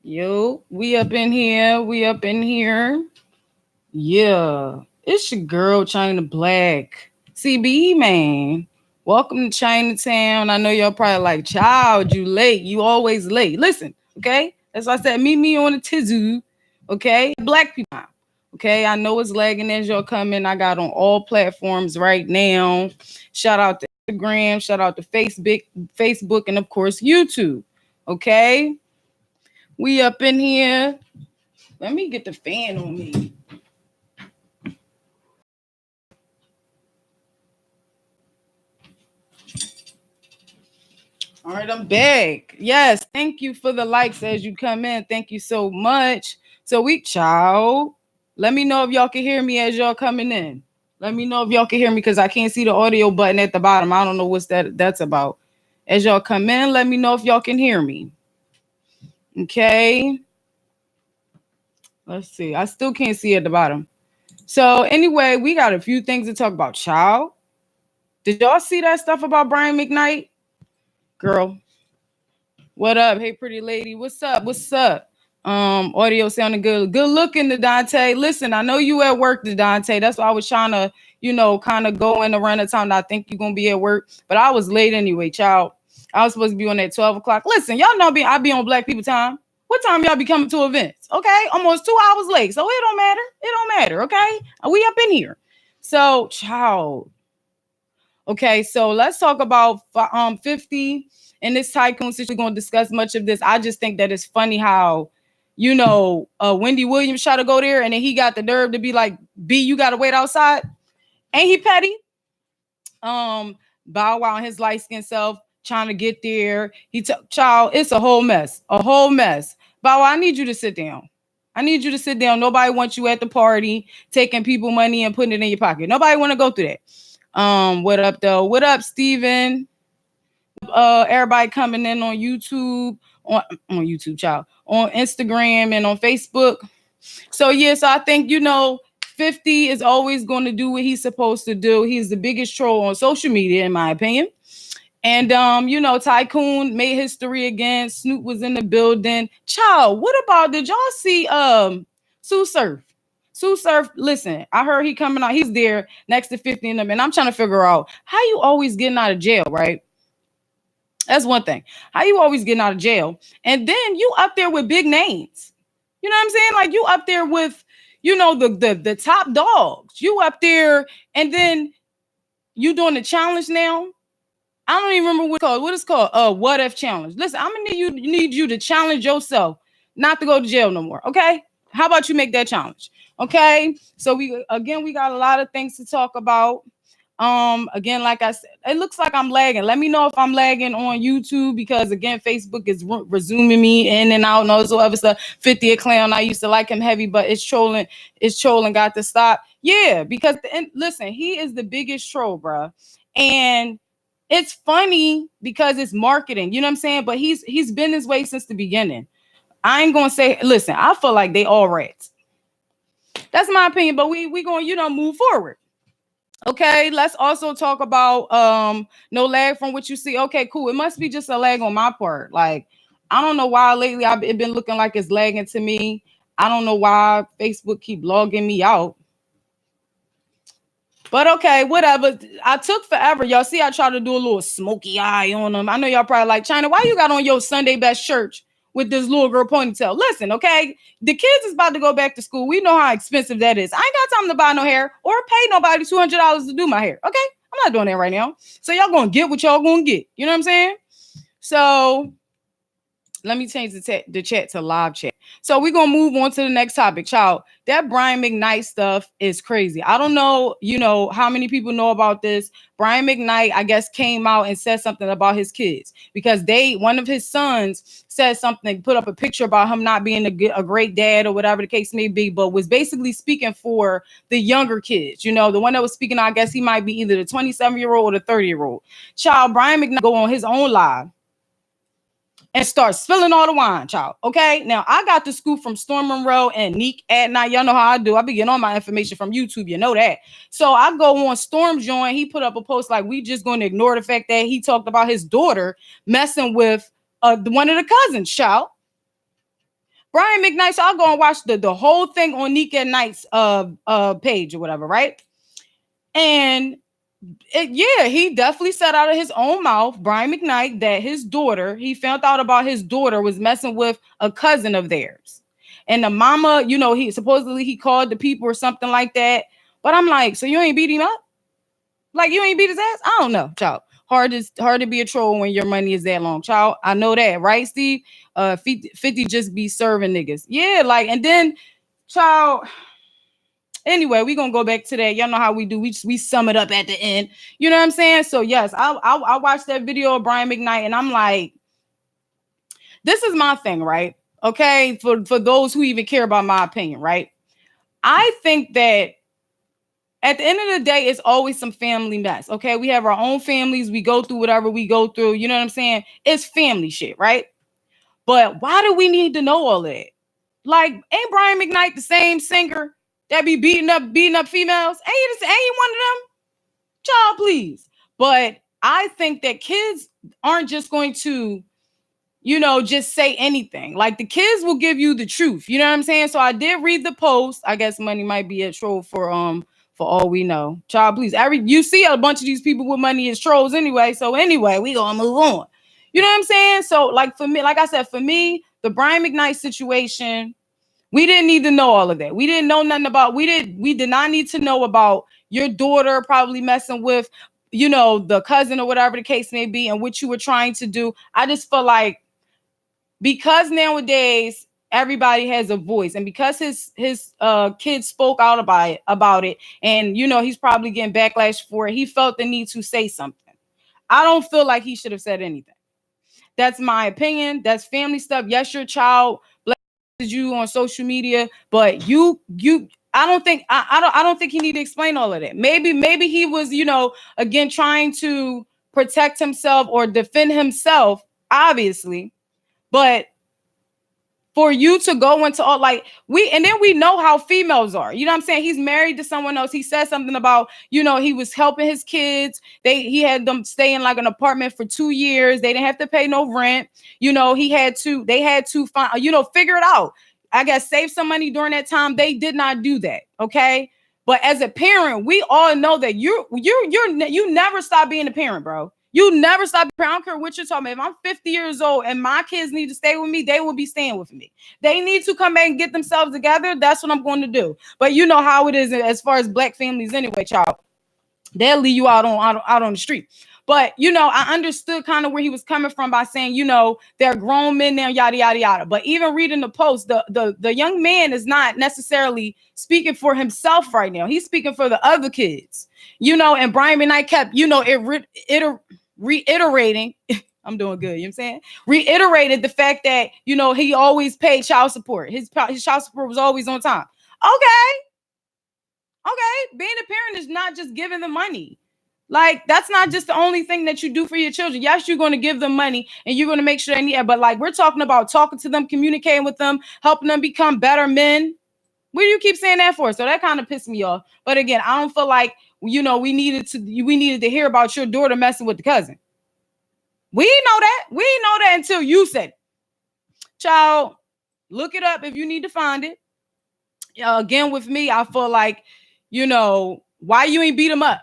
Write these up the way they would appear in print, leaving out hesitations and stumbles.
Yo, we up in here. We up in here. Yeah. It's your girl, Chyna Blakk. Cbmann. Welcome to Chinatown. I know y'all probably like, child, you late. You always late. Listen, okay? As I said, meet me on the Tizu. Okay? Black people. Okay, I know it's lagging as y'all coming. I got on all platforms right now. Shout out to Instagram, shout out to Facebook, and of course YouTube. Okay, we up in here. Let me get the fan on me. All right, I'm back. Yes, thank you for the likes as you come in. Thank you so much. So we ciao. Let me know if y'all can hear me as y'all coming in. Let me know if y'all can hear me because I can't see the audio button at the bottom. I don't know what's that's about. As y'all come in, let me know if y'all can hear me. Okay. Let's see. I still can't see at the bottom. So anyway, we got a few things to talk about. Child, did y'all see that stuff about Brian Mcknight? Girl, what up? Hey, pretty lady. What's up? What's up? Audio sounding good. Good looking, to Dante. Listen, I know you at work, to Dante. That's why I was trying to, kind of go in around the time that I think you're gonna be at work. But I was late anyway, child. I was supposed to be on at 12 o'clock. Listen, y'all know I be on Black people time. What time y'all be coming to events? Okay, almost 2 hours late. So it don't matter. It don't matter. Okay, we up in here. So, child. Okay, so let's talk about 50 and this tycoon since we're gonna discuss much of this. I just think that it's funny how Wendy Williams tried to go there and then he got the nerve to be like, B, you gotta wait outside. Ain't he petty? Bow Wow and his light skinned self trying to get there. Child, it's a whole mess. A whole mess. Bow Wow, I need you to sit down. I need you to sit down. Nobody wants you at the party taking people money and putting it in your pocket. Nobody want to go through that. What up though? What up, Steven? Everybody coming in on YouTube, on YouTube, child, on Instagram and on Facebook. So yes, I think 50 is always going to do what he's supposed to do. He's the biggest troll on social media, in my opinion. And Tycoon made history again. Snoop was in the building. Child, what about, did y'all see Sue Surf? Sue Surf, listen, I heard he coming out. He's there next to 50 in them. And I'm trying to figure out how you always getting out of jail, right? That's one thing. How you always getting out of jail. And then you up there with big names. You know what I'm saying? Like you up there with, the top dogs. You up there and then you doing the challenge now. I don't even remember what it's called. What it's called? What if challenge. Listen, I'm gonna need you to challenge yourself not to go to jail no more. Okay? How about you make that challenge? Okay. So we got a lot of things to talk about. Again, like I said, it looks like I'm lagging. Let me know if I'm lagging on YouTube because again, Facebook is resuming me in and out and all this other stuff. 50 a clown. I used to like him heavy, but it's trolling. It's trolling. Got to stop. Yeah, because listen, he is the biggest troll, bro. And it's funny because it's marketing. You know what I'm saying? But he's been this way since the beginning. I ain't gonna say. Listen, I feel like they all rats. That's my opinion. But we gonna move forward. Okay, let's also talk about no lag from what you see. Okay, cool. It must be just a lag on my part. Like, I don't know why lately I've been looking like it's lagging to me. I don't know why Facebook keep logging me out. But okay, whatever. I took forever. Y'all see, I tried to do a little smoky eye on them. I know y'all probably like, Chyna, why you got on your Sunday best church with this little girl ponytail? Listen, okay, the kids is about to go back to school. We know how expensive that is. I ain't got time to buy no hair or pay nobody $200 to do my hair. Okay, I'm not doing that right now. So y'all gonna get what y'all gonna get. You know what I'm saying? So let me change the chat to live chat. So we're going to move on to the next topic, child. That Brian Mcknight stuff is crazy. I don't know, how many people know about this. Brian Mcknight, I guess, came out and said something about his kids because one of his sons said something, put up a picture about him not being a great dad or whatever the case may be, but was basically speaking for the younger kids. The one that was speaking, I guess he might be either the 27-year-old or the 30-year-old. Child, Brian Mcknight go on his own live and start spilling all the wine, child. Okay. Now I got the scoop from Storm Monroe and Neek at night. Y'all know how I do. I be getting all my information from YouTube. You know that. So I go on Storm's joint. He put up a post like, we just going to ignore the fact that he talked about his daughter messing with one of the cousins, child. Brian Mcknight. So I'll go and watch the whole thing on Nika Knight's page or whatever, right? And yeah, he definitely said out of his own mouth, Brian Mcknight, that his daughter, he found out about his daughter was messing with a cousin of theirs. And the mama, you know, he supposedly he called the people or something like that. But I'm like, so you ain't beat him up? Like you ain't beat his ass? I don't know, child. Hard to be a troll when your money is that long, child. I know that, right, Steve? 50 just be serving niggas. Yeah, like, and then, child. Anyway, we gonna go back to that. Y'all know how we do. We sum it up at the end. You know what I'm saying? So yes, I watched that video of Brian Mcknight, and I'm like, this is my thing, right? Okay, for those who even care about my opinion, right? I think that at the end of the day, it's always some family mess. Okay, we have our own families. We go through whatever we go through. You know what I'm saying? It's family shit, right? But why do we need to know all that? Like, ain't Brian Mcknight the same singer that be beating up females? Ain't he one of them? Child, please. But I think that kids aren't just going to, you know, just say anything. Like the kids will give you the truth. You know what I'm saying? So I did read the post. I guess money might be a troll for all we know. Child, please. You see a bunch of these people with money as trolls anyway. So anyway, we gonna move on. You know what I'm saying? So like for me, like I said, for me, the Brian Mcknight situation, we didn't need to know all of that. We didn't know nothing about, we did not need to know about your daughter probably messing with, you know, the cousin or whatever the case may be and what you were trying to do. I just feel like because nowadays everybody has a voice and because his kids spoke out about it and, you know, he's probably getting backlash for it, he felt the need to say something. I don't feel like he should have said anything. That's my opinion. That's family stuff. Yes, your child you on social media, but I don't think I don't think he need to explain all of that. Maybe he was, you know, again trying to protect himself or defend himself, obviously, but for you to go into all like and then we know how females are. You know what I'm saying? He's married to someone else. He said something about, you know, he was helping his kids. He had them stay in like an apartment for 2 years. They didn't have to pay no rent. You know, they had to find, you know, figure it out. I guess save some money during that time. They did not do that. Okay. But as a parent, we all know that you never stop being a parent, bro. You never stop. I don't care what you're talking about. If I'm 50 years old and my kids need to stay with me, they will be staying with me. They need to come back and get themselves together. That's what I'm going to do. But you know how it is as far as black families anyway, child. They'll leave you out on the street. But, you know, I understood kind of where he was coming from by saying, you know, they're grown men now, yada, yada, yada. But even reading the post, the young man is not necessarily speaking for himself right now. He's speaking for the other kids, you know, and Brian Mcknight kept, you know, reiterating, I'm doing good, you know what I'm saying? Reiterated the fact that, you know, he always paid child support. His child support was always on time. Okay, being a parent is not just giving them money. Like, that's not just the only thing that you do for your children. Yes, you're going to give them money and you're going to make sure they need it. But like, we're talking about talking to them, communicating with them, helping them become better men. What do you keep saying that for? So that kind of pissed me off. But again, I don't feel like, you know, we needed to hear about your daughter messing with the cousin. We know that. We didn't know that until you said it. Child, look it up if you need to find it. Again, with me, I feel like, you know, why you ain't beat him up?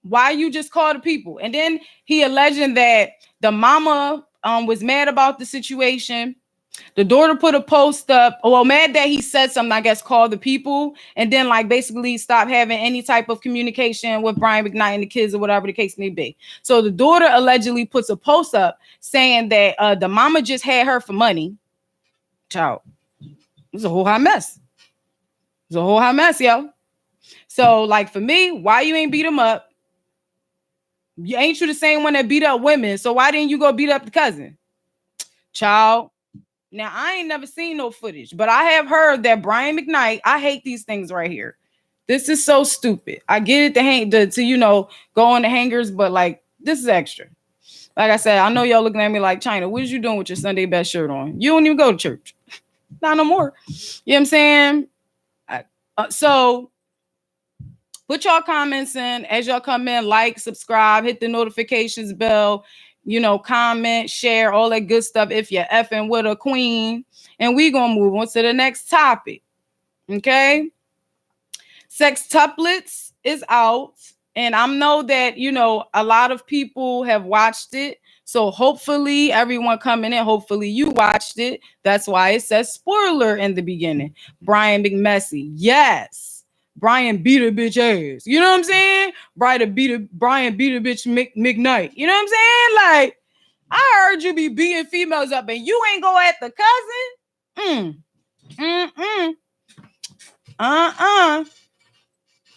Why you just call the people? And then he alleging that the mama was mad about the situation. The daughter put a post up, well, mad that he said something, I guess, called the people, and then like basically stop having any type of communication with Brian Mcknight and the kids or whatever the case may be. So the daughter allegedly puts a post up saying that the mama just had her for money. Child, it's a whole hot mess. It's a whole hot mess, yo. So like for me, why you ain't beat him up? Ain't you the same one that beat up women? So why didn't you go beat up the cousin? Child. Now, I ain't never seen no footage, but I have heard that Brian Mcknight, I hate these things right here. This is so stupid. I get it to you know, go on the hangers, but like, this is extra. Like I said, I know y'all looking at me like, Chyna, what is you doing with your Sunday best shirt on? You don't even go to church. Not no more. You know what I'm saying? So put y'all comments in as y'all come in, like, subscribe, hit the notifications bell. you know, comment, share, all that good stuff if you're effing with a queen. And we gonna move on to the next topic. Okay. Sextuplets is out. And I know that, you know, a lot of people have watched it. So hopefully everyone coming in, hopefully you watched it. That's why it says spoiler in the beginning. Brian McMessy. Yes. Brian beat a bitch ass. You know what I'm saying? Brian beat a bitch Mcknight. You know what I'm saying? Like, I heard you be beating females up and you ain't go at the cousin.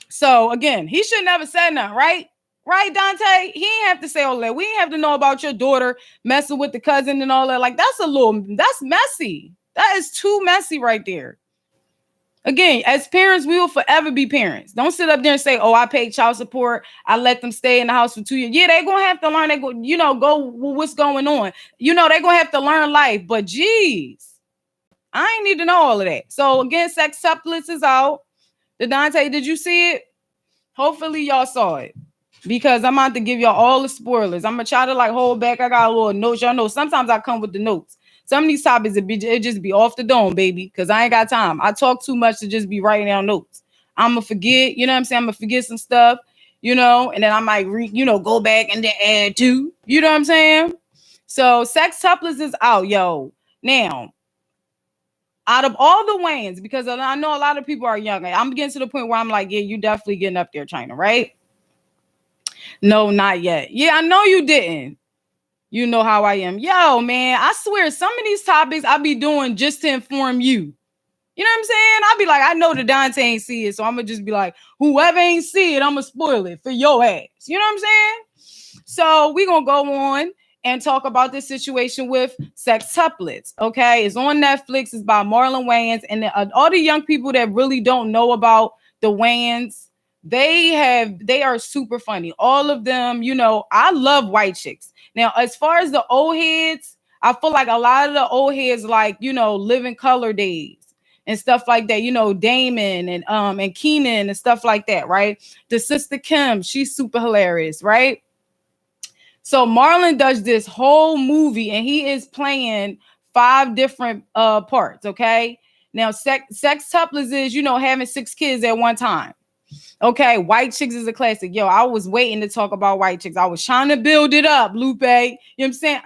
So again, he should never said nothing, right? Right, Dante? He ain't have to say all that. We ain't have to know about your daughter messing with the cousin and all that. Like, that's messy. That is too messy right there. Again, as parents, we will forever be parents. Don't sit up there and say, oh, I paid child support. I let them stay in the house for 2 years. Yeah, they're going to have to learn. They go, you know, what's going on. You know, they're going to have to learn life. But geez, I ain't need to know all of that. So again, Sextuplets is out. The Dante, did you see it? Hopefully y'all saw it. Because I'm about to give y'all all the spoilers. I'm going to try to like hold back. I got a little notes. Y'all know sometimes I come with the notes. Some of these topics, it just be off the dome, baby, because I ain't got time. I talk too much to just be writing down notes. I'm going to forget, you know what I'm saying? I'm going to forget some stuff, you know, and then I might, go back and then add to, you know what I'm saying? So Sextuplets is out, yo. Now, out of all the Wayans, because I know a lot of people are young, I'm getting to the point where I'm like, yeah, you definitely getting up there, Chyna, right? No, not yet. Yeah, I know you didn't. You know how I am. Yo, man, I swear some of these topics I be doing just to inform you. You know what I'm saying? I'll be like, I know the Dante ain't see it, so I'm going to just be like, whoever ain't see it, I'm going to spoil it for your ass. You know what I'm saying? So we going to go on and talk about this situation with Sextuplets, okay? It's on Netflix. It's by Marlon Wayans. And all the young people that really don't know about the Wayans, they are super funny. All of them, you know, I love white chicks. Now, as far as the old heads, I feel like a lot of the old heads, like, you know, Living Color Days and stuff like that, you know, Damon and Keenan and stuff like that, right? The sister Kim, she's super hilarious, right? So Marlon does this whole movie and he is playing 5 different parts, okay? Now, Sextuplets is, you know, having 6 kids at one time. Okay, White Chicks is a classic. Yo, I was waiting to talk about White Chicks. I was trying to build it up, Lupe. You know what I'm saying?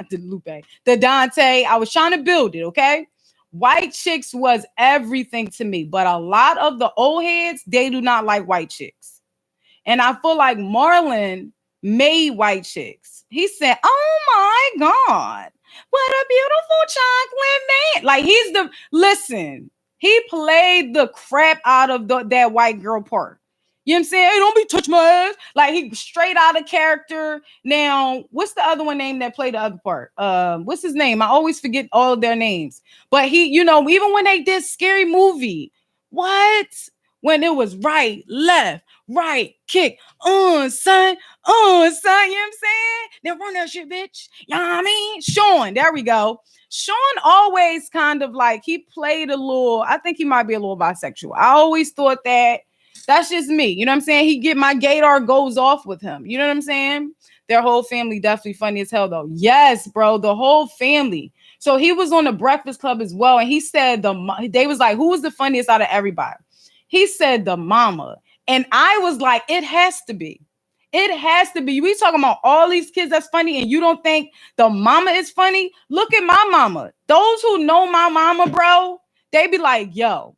The Dante. I was trying to build it, okay? White Chicks was everything to me. But a lot of the old heads, they do not like White Chicks. And I feel like Marlon made White Chicks. He said, oh my God, what a beautiful chocolate man. Like listen, he played the crap out of that white girl part. You know what I'm saying? Hey, don't be touch my ass. Like, he straight out of character. Now, what's the other one name that played the other part? What's his name? I always forget all of their names. But he, you know, even when they did Scary Movie, what? When it was right, left, right, kick, son, you know what I'm saying? Now run that shit, bitch. You know what I mean? Sean, there we go. Sean always kind of like, he played a little, I think he might be a little bisexual. I always thought that. That's just me. You know what I'm saying? My gaydar goes off with him. You know what I'm saying? Their whole family definitely funny as hell, though. Yes, bro. The whole family. So he was on the Breakfast Club as well. And he said they was like, who was the funniest out of everybody? He said the mama. And I was like, it has to be. It has to be. We talking about all these kids that's funny and you don't think the mama is funny? Look at my mama. Those who know my mama, bro, they be like, yo,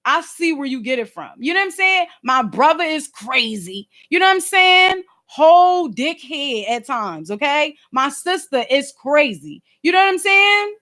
I see where you get it from. You know what I'm saying? My brother is crazy. You know what I'm saying? Whole dickhead at times, okay? My sister is crazy. You know what I'm saying?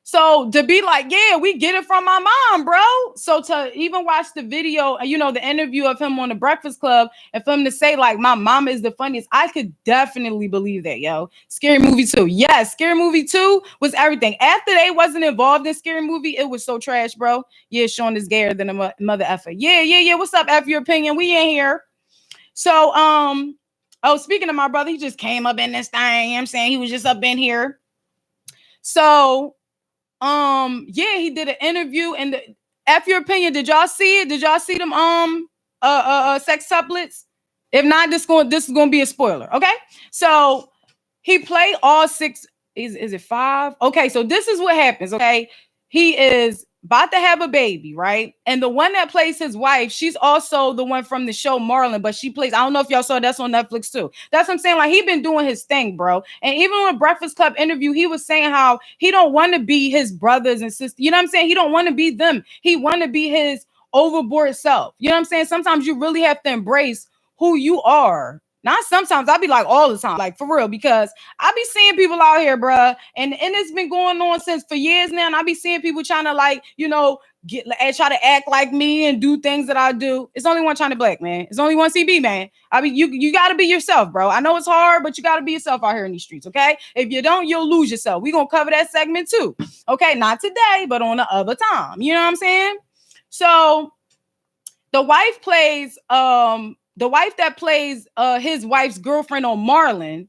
So to be like, yeah, we get it from my mom, bro. So to even watch the video, you know, the interview of him on the Breakfast Club, and for him to say like, my mama is the funniest, I could definitely believe that, yo. Scary Movie 2. Yes, Scary Movie 2 was everything. After they wasn't involved in Scary Movie, it was so trash, bro. Yeah, Sean is gayer than a mother effer. Yeah. What's up, F your opinion? We in here. So, speaking of my brother, he just came up in this thing. You know what I'm saying? He was just up in here. So, yeah, he did an interview and F your opinion. Did y'all see it? Did y'all see them Sextuplets? If not, this is gonna be a spoiler. Okay. So he played all six. Is it 5? Okay, so this is what happens. Okay, he is about to have a baby, right? And the one that plays his wife, she's also the one from the show Marlon, but she plays. I don't know if y'all saw that's on Netflix too. That's what I'm saying. Like he been doing his thing, bro. And even on a Breakfast Club interview, he was saying how he don't want to be his brothers and sisters. You know what I'm saying? He don't want to be them. He want to be his overboard self. You know what I'm saying? Sometimes you really have to embrace who you are. Not sometimes, I be like all the time, like for real, because I be seeing people out here, bruh, and it's been going on since for years now, and I be seeing people trying to like, you know, try to act like me and do things that I do. It's only one Chyna Blakk, man. It's only one Cbmann. I mean, you got to be yourself, bro. I know it's hard, but you got to be yourself out here in these streets, okay? If you don't, you'll lose yourself. We gonna cover that segment too, okay? Not today, but on the other time. You know what I'm saying? So the wife plays the wife that plays his wife's girlfriend on Marlon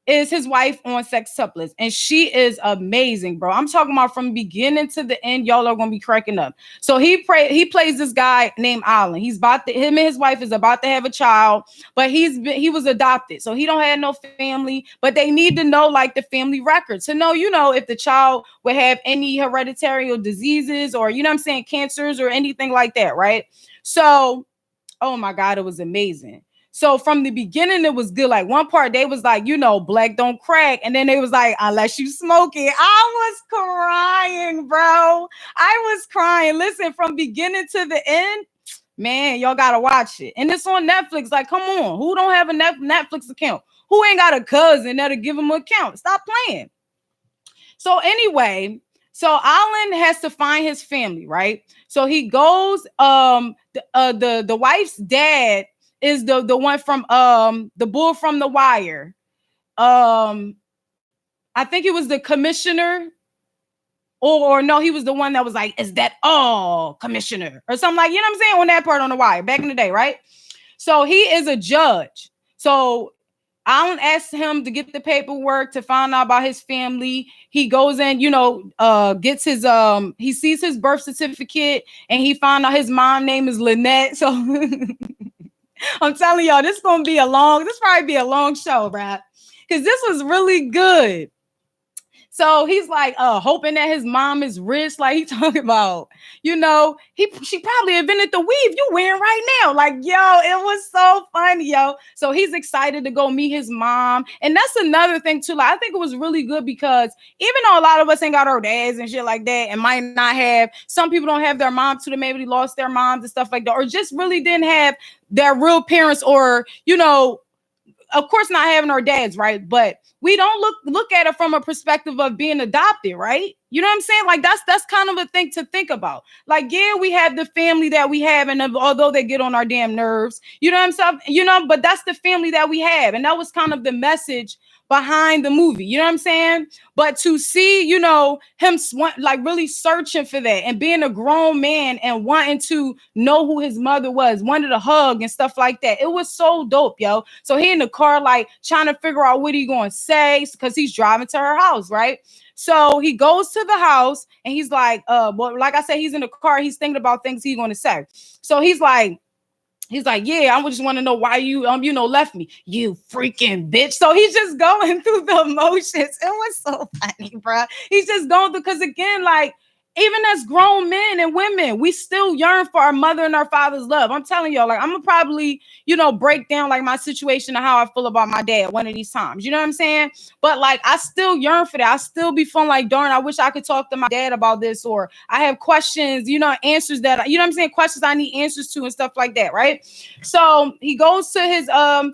is his wife on Sextuplets, and she is amazing, bro. I'm talking about from beginning to the end, y'all are gonna be cracking up. So he plays this guy named Alan. Him and his wife is about to have a child, but he was adopted, so he don't have no family. But they need to know like the family records to know, you know, if the child would have any hereditary diseases or, you know what I'm saying, cancers or anything like that, right? So, oh my God, it was amazing. So from the beginning, it was good. Like one part, they was like, you know, black don't crack. And then they was like, unless you smoke it. I was crying, bro. I was crying. Listen, from beginning to the end, man, y'all got to watch it. And it's on Netflix. Like, come on. Who don't have a Netflix account? Who ain't got a cousin that'll give them an account? Stop playing. So anyway, so Alan has to find his family, right? So he goes, the wife's dad is the one from the bull from The Wire. I think he was the commissioner, or no, he was the one that was like, is that all commissioner? Or something like, you know what I'm saying? On that part on The Wire back in the day, right? So he is a judge. So Alan asked him to get the paperwork to find out about his family. He goes in, you know, gets his he sees his birth certificate and he found out his mom name is Lynette. So I'm telling y'all, this probably be a long show, right? Because this was really good. So he's like hoping that his mom is rich. Like he talking about, you know, she probably invented the weave you wearing right now. Like, yo, it was so funny, yo. So he's excited to go meet his mom. And that's another thing too. Like, I think it was really good because even though a lot of us ain't got our dads and shit like that, and might not have, some people don't have their moms too, they maybe lost their moms and stuff like that, or just really didn't have their real parents, or, you know, of course not having our dads, right? But we don't look at it from a perspective of being adopted, right? You know what I'm saying? Like that's kind of a thing to think about. Like, yeah, we have the family that we have, and although they get on our damn nerves, you know what I'm saying? You know, but that's the family that we have, and that was kind of the message behind the movie, you know what I'm saying? But to see, you know, him like really searching for that and being a grown man and wanting to know who his mother was, wanted to hug and stuff like that. It was so dope, yo. So he in the car, like trying to figure out what he going to say because he's driving to her house, right? So he goes to the house and he's like, well, like I said, he's in the car. He's thinking about things he's going to say. So he's like, yeah, I just want to know why you, you know, left me, you freaking bitch. So he's just going through the emotions. It was so funny, bro. He's just going through, because again, like, even as grown men and women, we still yearn for our mother and our father's love. I'm telling y'all, like, I'm gonna probably, you know, break down like my situation and how I feel about my dad one of these times. You know what I'm saying? But like, I still yearn for that. I still be feeling like, darn, I wish I could talk to my dad about this, or I have questions, you know, answers that, you know what I'm saying? Questions I need answers to and stuff like that, right? So he goes to his,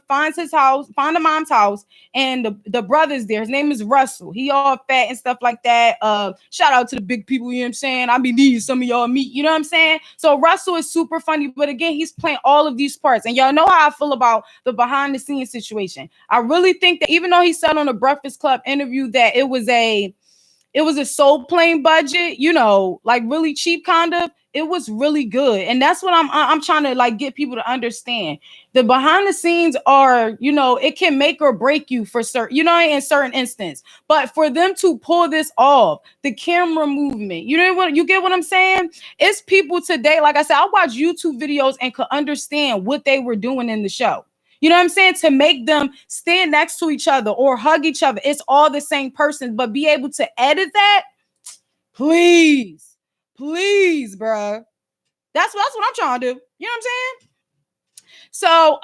finds his house, find the mom's house, and the brother's there. His name is Russell. He all fat and stuff like that. Shout out to the big people, you know what I'm saying? I be needing some of y'all meet, you know what I'm saying? So Russell is super funny, but again, he's playing all of these parts. And y'all know how I feel about the behind the scenes situation. I really think that even though he said on a Breakfast Club interview that it was a soul plane budget, you know, like really cheap kind of, it was really good. And that's what I'm trying to like get people to understand. The behind the scenes are, you know, it can make or break you for certain, you know, in certain instance. But for them to pull this off, the camera movement, you know what, you get what I'm saying? It's people today, like I said, I watch YouTube videos and could understand what they were doing in the show. You know what I'm saying? To make them stand next to each other or hug each other. It's all the same person, but be able to edit that, please, please, bruh. That's what I'm trying to do. You know what I'm saying? So,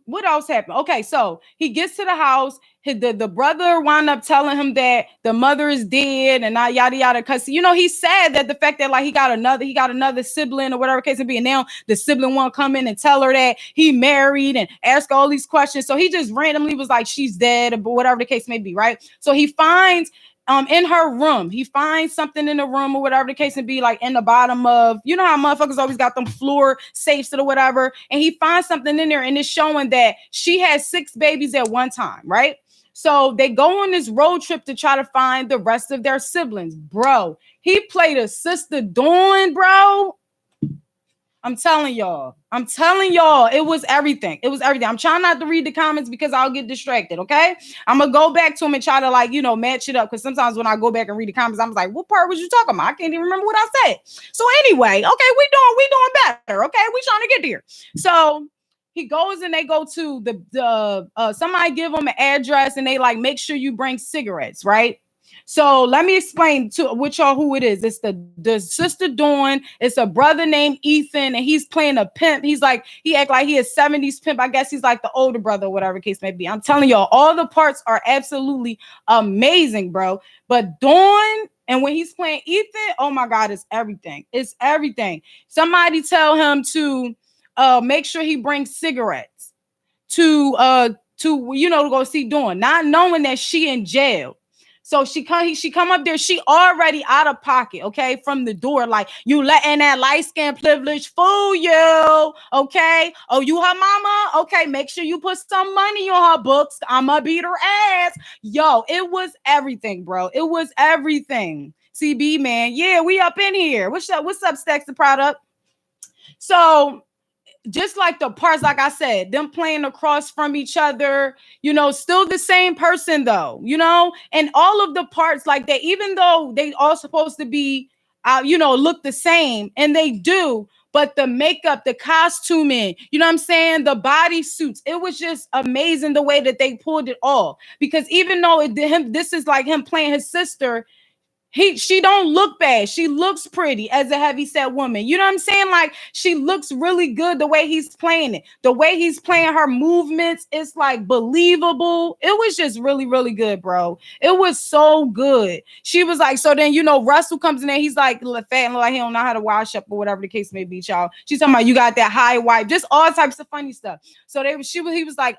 what else happened? Okay, so he gets to the house. The brother wound up telling him that the mother is dead and not yada yada. Cause he's sad that the fact that like he got another sibling or whatever case it be, and now the sibling won't come in and tell her that he married and ask all these questions. So he just randomly was like, she's dead, or whatever the case may be, right? So he finds in her room, he finds something in the room or whatever the case may be, like in the bottom of, how motherfuckers always got them floor safes or whatever. And he finds something in there and it's showing that she had 6 babies at one time, right? So they go on this road trip to try to find the rest of their siblings. Bro, he played a Sister Dawn, bro. I'm telling y'all, it was everything. I'm trying not to read the comments because I'll get distracted, okay? I'm going to go back to him and try to, match it up. Because sometimes when I go back and read the comments, I'm like, what part was you talking about? I can't even remember what I said. So anyway, okay, we doing better, okay? We trying to get there. So he goes and they go to the somebody give him an address and they like, make sure you bring cigarettes, right? So let me explain to with y'all who it is. It's the Sister Dawn. It's a brother named Ethan, and he's playing a pimp. He act like he is 70s pimp. I guess he's like the older brother, whatever case may be. I'm telling y'all, all the parts are absolutely amazing, bro. But Dawn, and when he's playing Ethan, oh my God, it's everything. It's everything. Somebody tell him to make sure he brings cigarettes to go see Dawn, not knowing that she in jail. So she come up there. She already out of pocket, okay, from the door. Like, you letting that light skin privilege fool you, okay? Oh, you her mama? Okay, make sure you put some money on her books. I'ma beat her ass. Yo, it was everything, bro. It was everything. Cbmann, yeah, we up in here. What's up, Stacks the Product? So just like the parts, like I said, them playing across from each other, still the same person though, and all of the parts like that, even though they all supposed to be, look the same, and they do, but the makeup, the costuming, you know what I'm saying? The body suits, it was just amazing the way that they pulled it off. Because even though this is like him playing his sister, she don't look bad. She looks pretty as a heavyset woman. You know what I'm saying? Like, she looks really good the way he's playing it. The way he's playing her movements, it's like believable. It was just really, really good, bro. It was so good. She was like, so then, Russell comes in there. He's like fat and like he don't know how to wash up or whatever the case may be, y'all. She's talking about you got that high wipe, just all types of funny stuff. So he was like,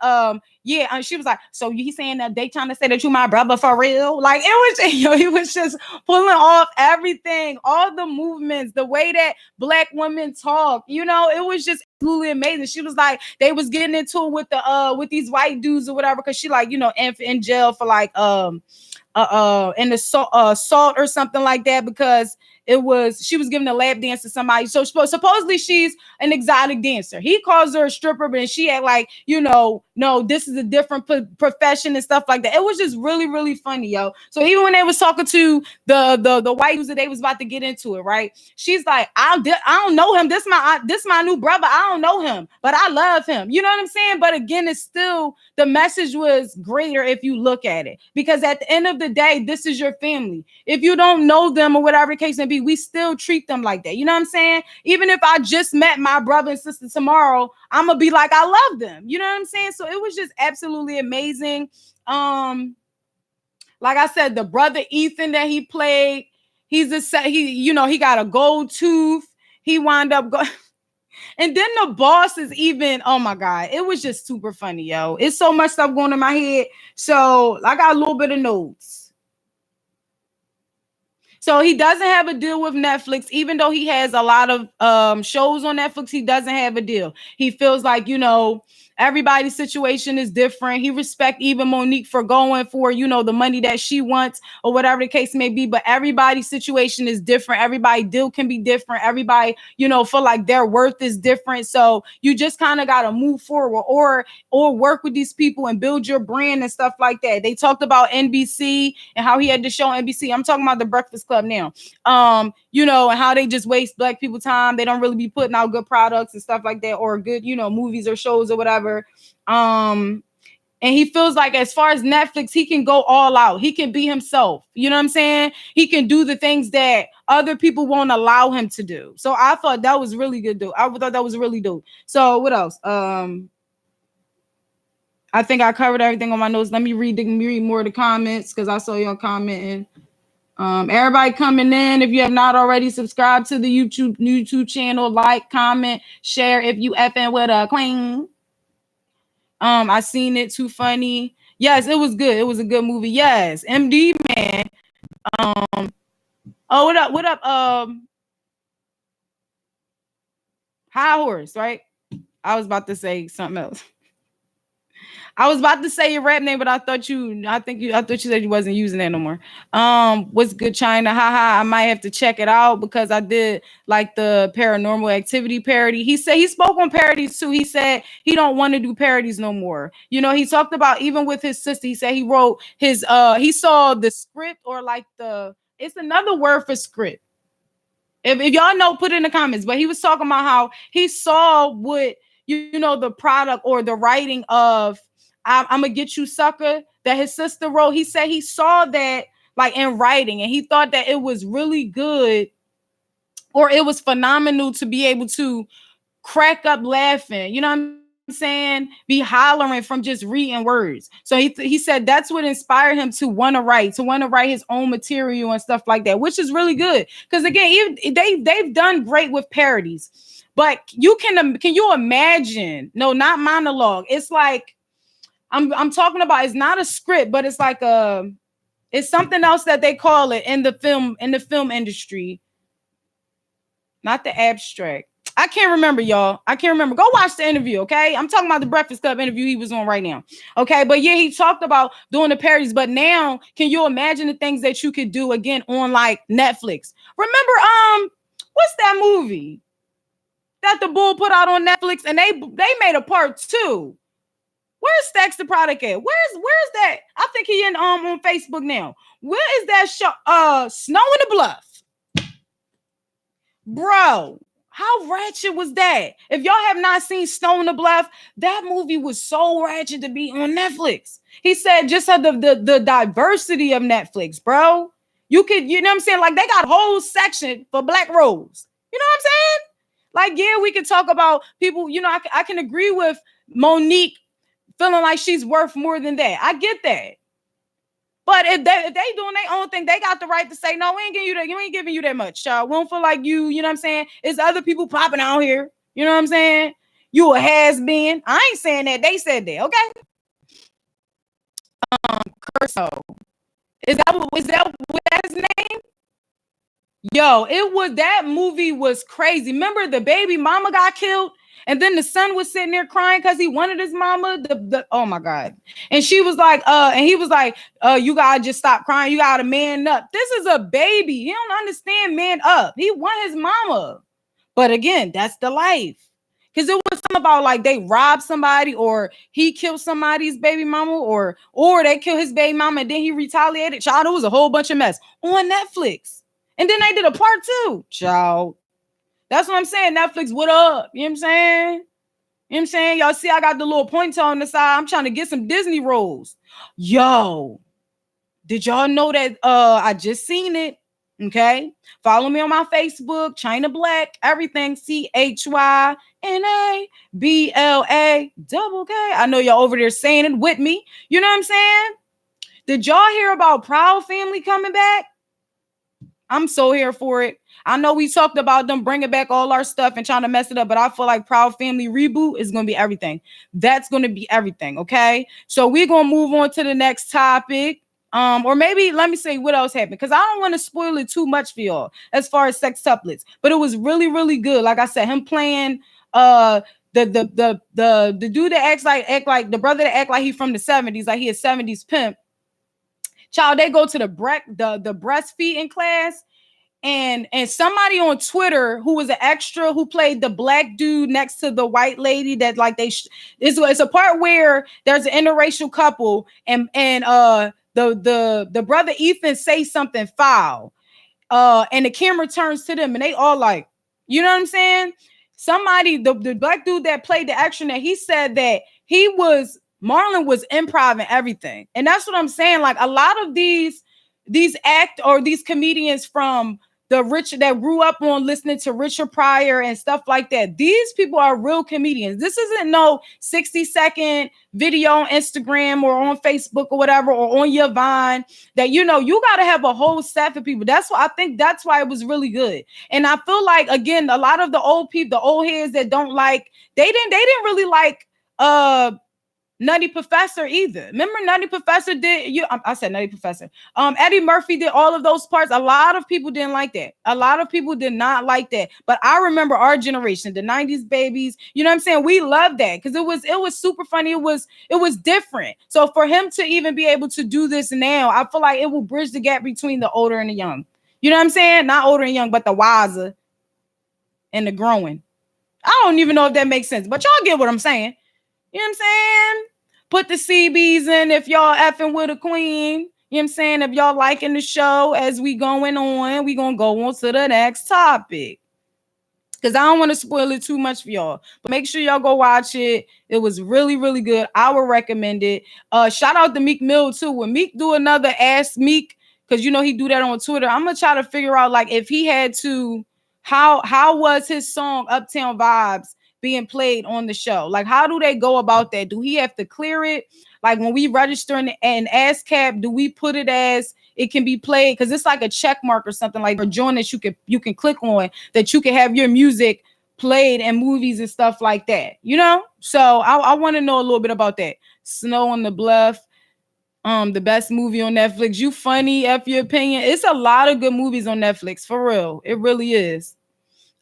yeah, she was like, so he's saying that they trying to say that you my brother for real? Like, he was just pulling off everything, all the movements, the way that Black women talk, it was just absolutely amazing. She was like, they was getting into it with these white dudes or whatever, because she like, in jail for like an assault or something like that, because she was giving a lap dance to somebody. So supposedly she's an exotic dancer. He calls her a stripper, but she act like, no, this is a different profession and stuff like that. It was just really, really funny, yo. So even when they was talking to the white dudes that they was about to get into it, right? She's like, I don't know him. This my new brother. I don't know him, but I love him. You know what I'm saying? But again, it's still, the message was greater if you look at it, because at the end of the day, this is your family. If you don't know them or whatever the case may be, we still treat them like that. You know what I'm saying? Even if I just met my brother and sister tomorrow, I'm gonna be like, I love them. You know what I'm saying? So it was just absolutely amazing. Like I said, the brother Ethan that he played, he got a gold tooth. He wound up going. And then the boss is even, oh my God, it was just super funny, yo. It's so much stuff going in my head. So I got a little bit of notes. So he doesn't have a deal with Netflix, even though he has a lot of shows on Netflix. He doesn't have a deal. He feels like, everybody's situation is different. He respects even Monique for going for, the money that she wants or whatever the case may be. But everybody's situation is different. Everybody's deal can be different. Everybody, feel like their worth is different. So you just kind of got to move forward or work with these people and build your brand and stuff like that. They talked about NBC and how he had to show NBC. I'm talking about The Breakfast Club. Club now. You know, and how they just waste black people time. They don't really be putting out good products and stuff like that, or good, you know, movies or shows or whatever. And he feels like as far as Netflix, he can go all out. He can be himself. You know what I'm saying? He can do the things that other people won't allow him to do. So I thought that was really good, dude. I thought that was really dope. So what else? I think I covered everything on my notes. Let me read more of the comments because I saw y'all commenting. Everybody coming in. If you have not already, subscribe to the YouTube channel, like, comment, share if you effing with a queen. I seen it. Too funny. Yes, it was good. It was a good movie. Yes, MD man. Oh, what up? What up? High Horse, right? I was about to say something else. I was about to say your rap name, but I thought you said you wasn't using that no more. What's good, Chyna? Haha, I might have to check it out because I did like the Paranormal Activity parody. He said he spoke on parodies too. He said he don't want to do parodies no more. You know, he talked about even with his sister, he said he wrote his he saw the script or like it's another word for script. If y'all know, put it in the comments. But he was talking about how he saw what, you know, the product or the writing of I'm gonna get you sucker that his sister wrote. He said he saw that like in writing and he thought that it was really good or it was phenomenal to be able to crack up laughing. You know what I'm saying? Be hollering from just reading words. So he said that's what inspired him to want to write his own material and stuff like that, which is really good. Because again, they've done great with parodies. But can you imagine? No, not monologue. It's like I'm talking about. It's not a script, but it's like it's something else that they call it in the film industry. Not the abstract. I can't remember, y'all. I can't remember. Go watch the interview, okay? I'm talking about the Breakfast Club interview he was on right now, okay? But yeah, he talked about doing the parodies. But now, can you imagine the things that you could do again on like Netflix? Remember, what's that movie that the Bull put out on Netflix and they made a part 2? Where's Stacks the Product at? Where's that? I think he in on Facebook now. Where is that show? Snow in the Bluff. Bro, how ratchet was that? If y'all have not seen Snow in the Bluff, that movie was so ratchet to be on Netflix. He said just the diversity of Netflix, bro. You could, you know what I'm saying? Like they got a whole section for black roles. You know what I'm saying? Like, yeah, we could talk about people, you know, I can agree with Monique feeling like she's worth more than that. I get that. But if they doing their own thing, they got the right to say, no, we ain't giving you that. You ain't giving you that much, child. We don't feel like you know what I'm saying? It's other people popping out here. You know what I'm saying? You a has-been. I ain't saying that. They said that, okay? Curso. Is that his name? Yo, that movie was crazy. Remember the baby mama got killed? And then the son was sitting there crying because he wanted his mama. Oh my God. And she was like, and he was like, you gotta just stop crying. You gotta man up. This is a baby. He don't understand man up. He want his mama. But again, that's the life. Because it was something about like they robbed somebody or he killed somebody's baby mama or they killed his baby mama and then he retaliated. Child, it was a whole bunch of mess on Netflix. And then they did a part 2. Child. That's what I'm saying. Netflix, what up? You know what I'm saying? You know what I'm saying? Y'all see I got the little pointer on the side. I'm trying to get some Disney roles. Yo, did y'all know that I just seen it? Okay. Follow me on my Facebook, Chyna Blakk, everything. CHYNABLA. I know y'all over there saying it with me. You know what I'm saying? Did y'all hear about Proud Family coming back? I'm so here for it. I know we talked about them bringing back all our stuff and trying to mess it up, but I feel like Proud Family reboot is going to be everything. That's going to be everything, okay? So we're going to move on to the next topic. Or maybe let me say what else happened because I don't want to spoil it too much for y'all as far as Sextuplets. But it was really, really good. Like I said, him playing the dude that act like the brother that act like he from the 70s, like he a 70s pimp. Child, they go to the breastfeeding class. And somebody on Twitter who was an extra who played the black dude next to the white lady that like it's a part where there's an interracial couple and the brother Ethan say something foul. and the camera turns to them and they all like, you know what I'm saying? Somebody, the black dude that played the action, that he said that Marlon was improv and everything. And that's what I'm saying. Like a lot of these these comedians from the rich that grew up on listening to Richard Pryor and stuff like that. These people are real comedians. This isn't no 60-second video on Instagram or on Facebook or whatever, or on your Vine that, you got to have a whole set for people. That's why I think that's why it was really good. And I feel like, again, a lot of the old people, the old heads that don't like, they didn't really like, Nutty Professor either. Remember Nutty Professor I said Nutty Professor. Eddie Murphy did all of those parts. A lot of people didn't like that. A lot of people did not like that. But I remember our generation, the 90s babies, you know what I'm saying? We loved that because it was super funny. It was different. So for him to even be able to do this now, I feel like it will bridge the gap between the older and the young. You know what I'm saying? Not older and young, but the wiser and the growing. I don't even know if that makes sense, but y'all get what I'm saying. You know what I'm saying? Put the CBs in if y'all effing with a queen. You know what I'm saying? If y'all liking the show as we going on, we going to go on to the next topic. Because I don't want to spoil it too much for y'all. But make sure y'all go watch it. It was really, really good. I would recommend it. Shout out to Meek Mill, too. When Meek do another Ask Meek, because, he do that on Twitter, I'm going to try to figure out, like, if he had to, how was his song Uptown Vibes being played on the show? Like, how do they go about that? Do he have to clear it? Like, when we register in ASCAP, do we put it as it can be played? Because it's like a check mark or something, like a joint that you can click on, that you can have your music played in movies and stuff like that, So I want to know a little bit about that. Snow on the Bluff, the best movie on Netflix. You funny, F your opinion. It's a lot of good movies on Netflix, for real. It really is.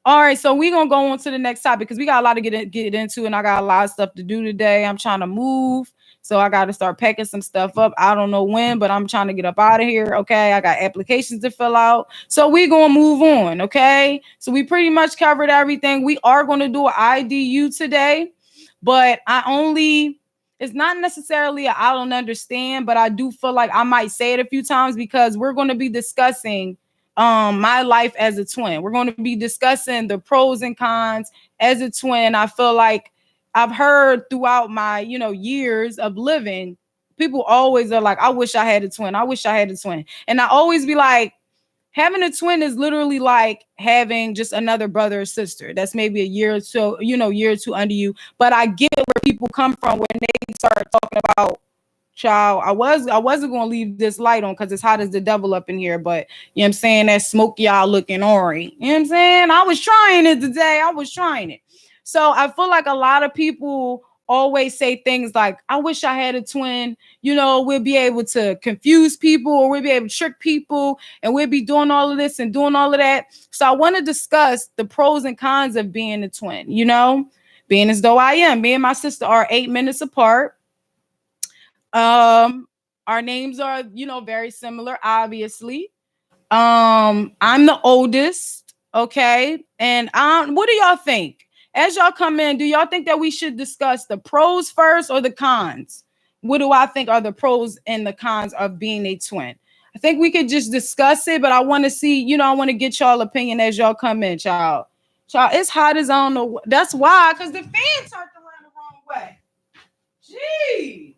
All right, so we're going to go on to the next topic because we got a lot to get into, and I got a lot of stuff to do today. I'm trying to move, so I got to start packing some stuff up. I don't know when, but I'm trying to get up out of here, okay? I got applications to fill out, so we're going to move on, okay? So we pretty much covered everything. We are going to do an IDU today, but it's not necessarily I don't understand, but I do feel like I might say it a few times because we're going to be discussing my life as a twin. We're going to be discussing the pros and cons as a twin. I feel like I've heard throughout my, years of living, people always are like, I wish I had a twin. I wish I had a twin. And I always be like, having a twin is literally like having just another brother or sister that's maybe a year or so, year or two under you. But I get where people come from when they start talking about, child, I wasn't going to leave this light on because it's hot as the devil up in here, but you know what I'm saying, that smoke y'all looking ori. You know what I'm saying? I was trying it today. I was trying it. So I feel like a lot of people always say things like, I wish I had a twin. We'll be able to confuse people, or we'll be able to trick people, and we'll be doing all of this and doing all of that. So I want to discuss the pros and cons of being a twin, being as though I am. Me and my sister are 8 minutes apart. Our names are, very similar, obviously. I'm the oldest, okay? And what do y'all think? As y'all come in, do y'all think that we should discuss the pros first or the cons? What do I think are the pros and the cons of being a twin? I think we could just discuss it, but I want to see, I want to get y'all opinion as y'all come in, child. Child, it's hot as I don't know. That's why, because the fan turned around the wrong way. Jeez.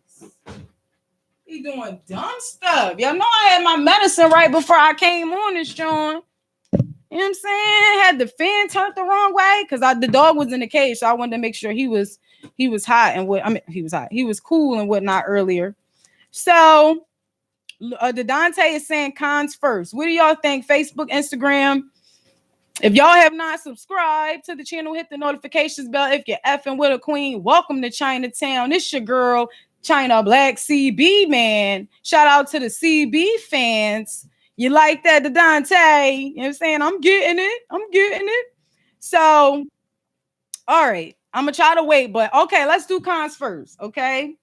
He doing dumb stuff. Y'all know I had my medicine right before I came on this, Sean. You know what I'm saying? Had the fan turned the wrong way because the dog was in the cage, so I wanted to make sure he was hot and what. I mean, he was hot. He was cool and whatnot earlier. So the Dante is saying cons first. What do y'all think? Facebook, Instagram. If y'all have not subscribed to the channel, hit the notifications bell. If you're effing with a queen, welcome to Chinatown. It's your girl, Chyna Blakk Cbmann. Shout out to the CB fans. You like that, the Dante? You know what I'm saying? I'm getting it. So, all right. I'm going to try to wait, but okay, let's do cons first, okay?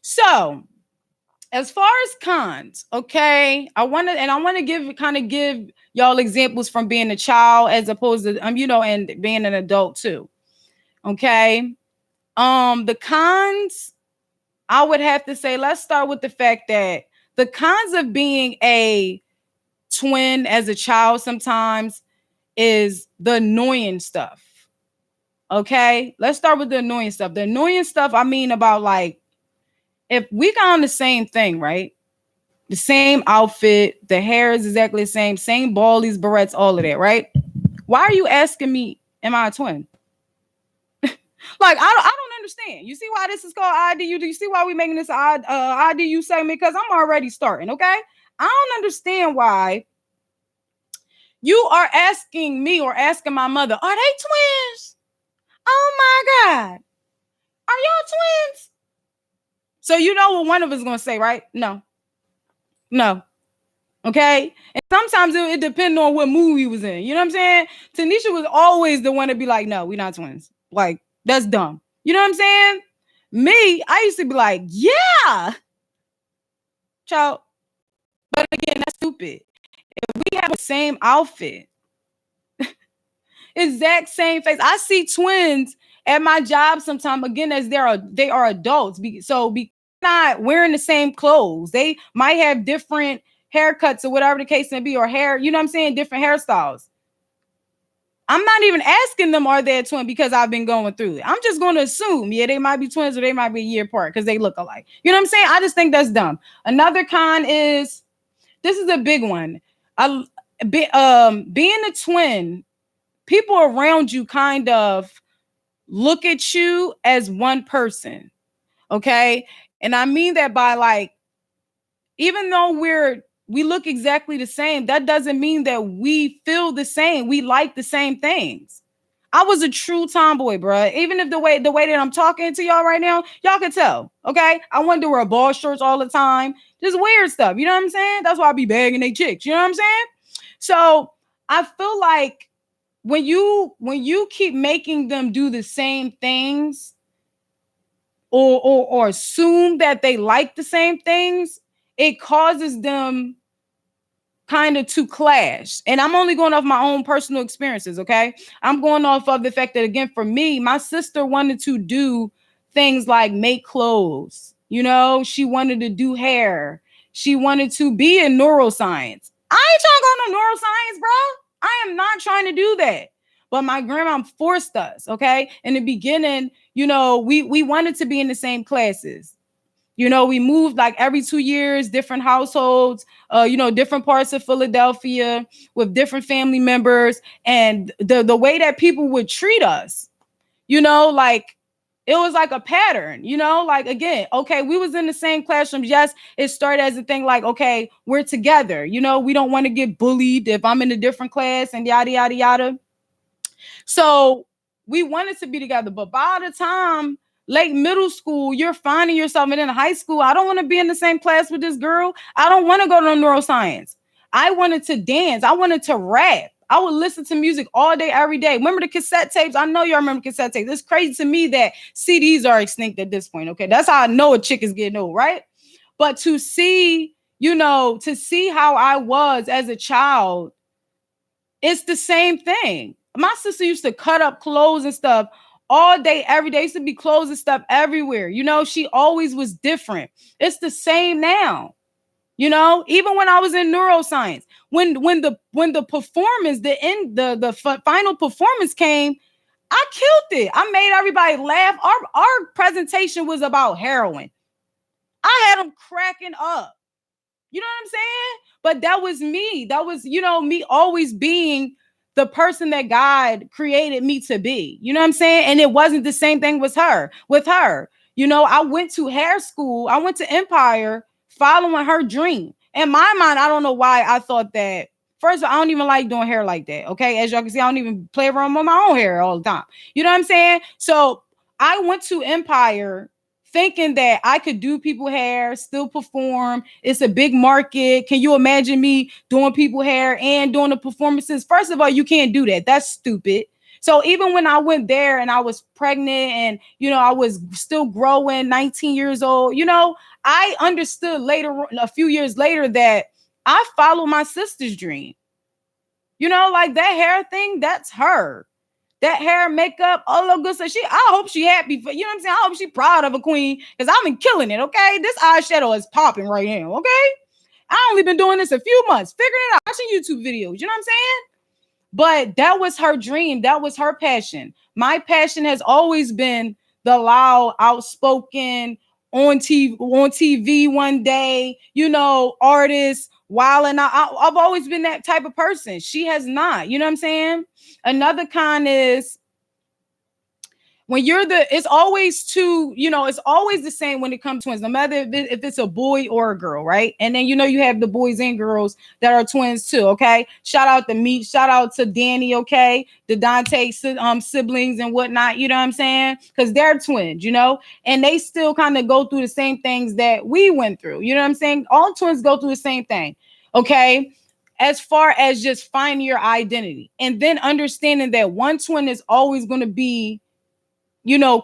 So, as far as cons, okay, I want to give y'all examples from being a child as opposed to and being an adult too. Okay. The cons, I would have to say, let's start with the fact that the cons of being a twin as a child sometimes is the annoying stuff. Okay, let's start with the annoying stuff. The annoying stuff, I mean about like, if we got on the same thing, right? The same outfit, the hair is exactly the same ballies, barrettes, all of that, right? Why are you asking me, am I a twin? Like, I don't understand. You see why this is called IDU? Do you see why we making this IDU segment? Because I'm already starting, okay? I don't understand why you are asking me or asking my mother, are they twins? Oh my God. Are y'all twins? So you know what one of us is going to say, right? No. Okay? And sometimes it depends on what mood we was in. You know what I'm saying? Tanisha was always the one to be like, no, we're not twins. Like, that's dumb. You know what I'm saying? Me, I used to be like, yeah. Child. But again, that's stupid. If we have the same outfit, exact same face. I see twins at my job sometimes, again, as they are adults. So not wearing the same clothes. They might have different haircuts or whatever the case may be, or hair, you know what I'm saying? Different hairstyles. I'm not even asking them, are they a twin, because I've been going through it. I'm just going to assume, yeah, they might be twins or they might be a year apart because they look alike. You know what I'm saying? I just think that's dumb. Another con is, this is a big one. Being a twin, people around you kind of look at you as one person. Okay. And I mean that by like, even though we look exactly the same, that doesn't mean that we feel the same. We like the same things. I was a true tomboy, bro. Even if the way that I'm talking to y'all right now, y'all can tell. Okay. I wanted to wear ball shorts all the time. Just weird stuff. You know what I'm saying? That's why I be bagging they chicks. You know what I'm saying? So I feel like when you keep making them do the same things, or assume that they like the same things, it causes them kind of to clash. And I'm only going off my own personal experiences, okay? I'm going off of the fact that, again, for me, my sister wanted to do things like make clothes. You know, she wanted to do hair. She wanted to be in neuroscience. I ain't trying to go no neuroscience, bro. I am not trying to do that. But my grandma forced us, okay? In the beginning, you know, we wanted to be in the same classes. You know, we moved like every 2 years, different households, you know, different parts of Philadelphia with different family members. And the way that people would treat us, you know, like it was like a pattern, you know, like, again, okay, we was in the same classrooms. Yes, it started as a thing like, okay, we're together. You know, we don't want to get bullied if I'm in a different class and yada, yada, yada. So we wanted to be together. But by the time late middle school, you're finding yourself, and in high school, I don't want to be in the same class with this girl. I don't want to go to neuroscience. I wanted to dance. I wanted to rap. I would listen to music all day, every day. Remember the cassette tapes? I know y'all remember cassette tapes. It's crazy to me that CDs are extinct at this point. Okay, that's how I know a chick is getting old, right? But to see, you know, to see how I was as a child, it's the same thing. My sister used to cut up clothes and stuff all day, every day. Used to be clothes and stuff everywhere. You know, she always was different. It's the same now. You know, even when I was in neuroscience, when the performance, the final performance came, I killed it. I made everybody laugh. Our presentation was about heroin. I had them cracking up. You know what I'm saying? But that was me. That was, you know, me always being the person that God created me to be. You know what I'm saying? And it wasn't the same thing with her. You know, I went to hair school. I went to Empire following her dream. In my mind, I don't know why I thought that. First of all, I don't even like doing hair like that. Okay. As y'all can see, I don't even play around with my own hair all the time. You know what I'm saying? So I went to Empire thinking that I could do people hair, still perform. It's a big market. Can you imagine me doing people hair and doing the performances? First of all, you can't do that. That's stupid. So even when I went there and I was pregnant and, you know, I was still growing, 19 years old, you know, I understood later, a few years later, that I followed my sister's dream. You know, like that hair thing, that's her. That hair, makeup, all of good stuff. I hope she happy for, you know what I'm saying? I hope she proud of a queen, because I've been killing it, okay? This eyeshadow is popping right now, okay? I only been doing this a few months, figuring it out, watching YouTube videos. You know what I'm saying? But that was her dream. That was her passion. My passion has always been the loud, outspoken, on TV one day, artist, wild. And I've always been that type of person. She has not. You know what I'm saying? Another kind is when it's always it's always the same when it comes to twins, no matter if it's a boy or a girl, right? And then, you have the boys and girls that are twins too, okay? Shout out to me, shout out to Danny, okay? The Dante siblings and whatnot, you know what I'm saying? Because they're twins, and they still kind of go through the same things that we went through, you know what I'm saying? All twins go through the same thing, okay? As far as just finding your identity and then understanding that one twin is always going to be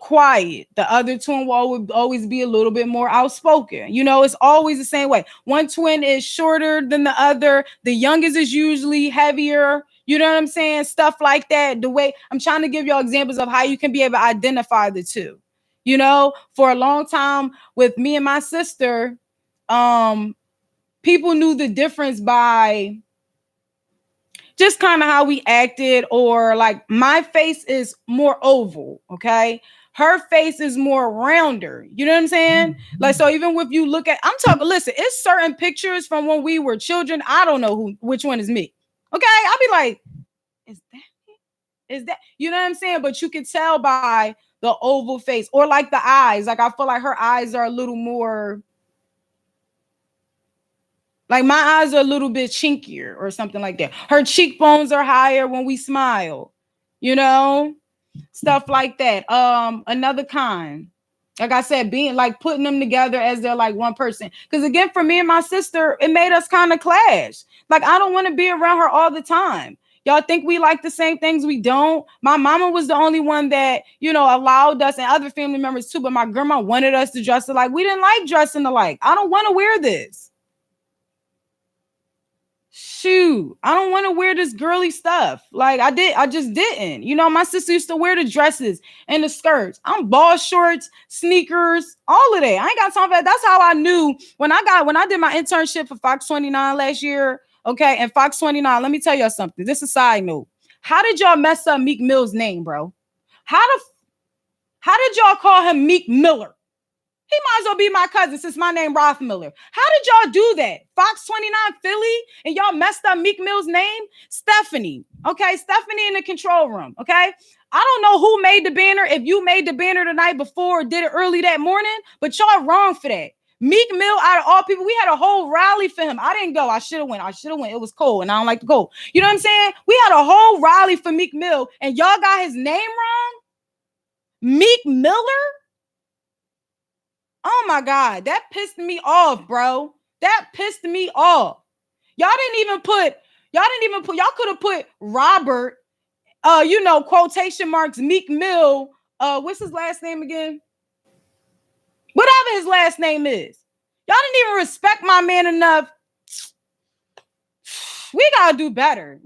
quiet. The other twin will always be a little bit more outspoken. It's always the same way. One twin is shorter than the other. The youngest is usually heavier. You know what I'm saying? Stuff like that. The way I'm trying to give y'all examples of how you can be able to identify the two. For a long time with me and my sister, people knew the difference by just kind of how we acted, or like my face is more oval, okay? Her face is more rounder. You know what I'm saying? Like, so even if you look at, listen, it's certain pictures from when we were children. I don't know which one is me. Okay. I'll be like, is that, you know what I'm saying? But you can tell by the oval face, or like the eyes. Like, I feel like her eyes are a little more, like my eyes are a little bit chinkier or something like that. Her cheekbones are higher when we smile, stuff like that. Another kind, like I said, being like putting them together as they're like one person. Because again, for me and my sister, it made us kind of clash. Like, I don't want to be around her all the time. Y'all think we like the same things? We don't. My mama was the only one that, allowed us, and other family members too. But my grandma wanted us to dress alike. We didn't like dressing alike. I don't want to wear this. Shoot, I don't want to wear this girly stuff. Like I just didn't. My sister used to wear the dresses and the skirts. I'm ball shorts, sneakers, all of that. I ain't got time for that. That's how I knew when I did my internship for Fox 29 last year. Okay, and Fox 29, let me tell y'all something. This is a side note. How did y'all mess up Meek Mill's name, bro? How did y'all call him Meek Miller? He might as well be my cousin since my name Rothmiller. How did y'all do that? Fox 29 Philly, and y'all messed up Meek Mill's name? Stephanie. Okay, Stephanie in the control room. Okay, I don't know who made the banner. If you made the banner the night before or did it early that morning, but y'all wrong for that. Meek Mill, out of all people, we had a whole rally for him. I didn't go. I should have went. It was cold, and I don't like to go. You know what I'm saying? We had a whole rally for Meek Mill, and y'all got his name wrong? Meek Miller? Oh my God, that pissed me off, bro. That pissed me off. Y'all could have put Robert, quotation marks, Meek Mill, what's his last name again? Whatever his last name is. Y'all didn't even respect my man enough. We gotta do better.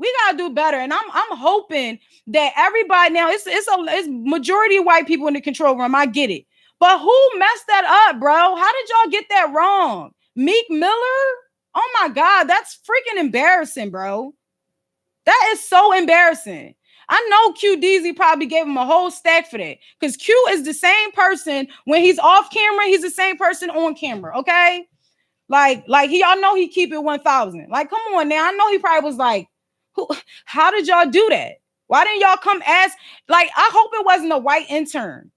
And I'm hoping that everybody now, it's majority of white people in the control room. I get it. But who messed that up, bro? How did y'all get that wrong? Meek Miller? Oh my God, that's freaking embarrassing, bro. That is so embarrassing. I know QDZ probably gave him a whole stack for that. Because Q is the same person when he's off camera, he's the same person on camera, okay? Like y'all know he keep it 1,000. Like, come on now. I know he probably was like, how did y'all do that? Why didn't y'all come ask? Like, I hope it wasn't a white intern.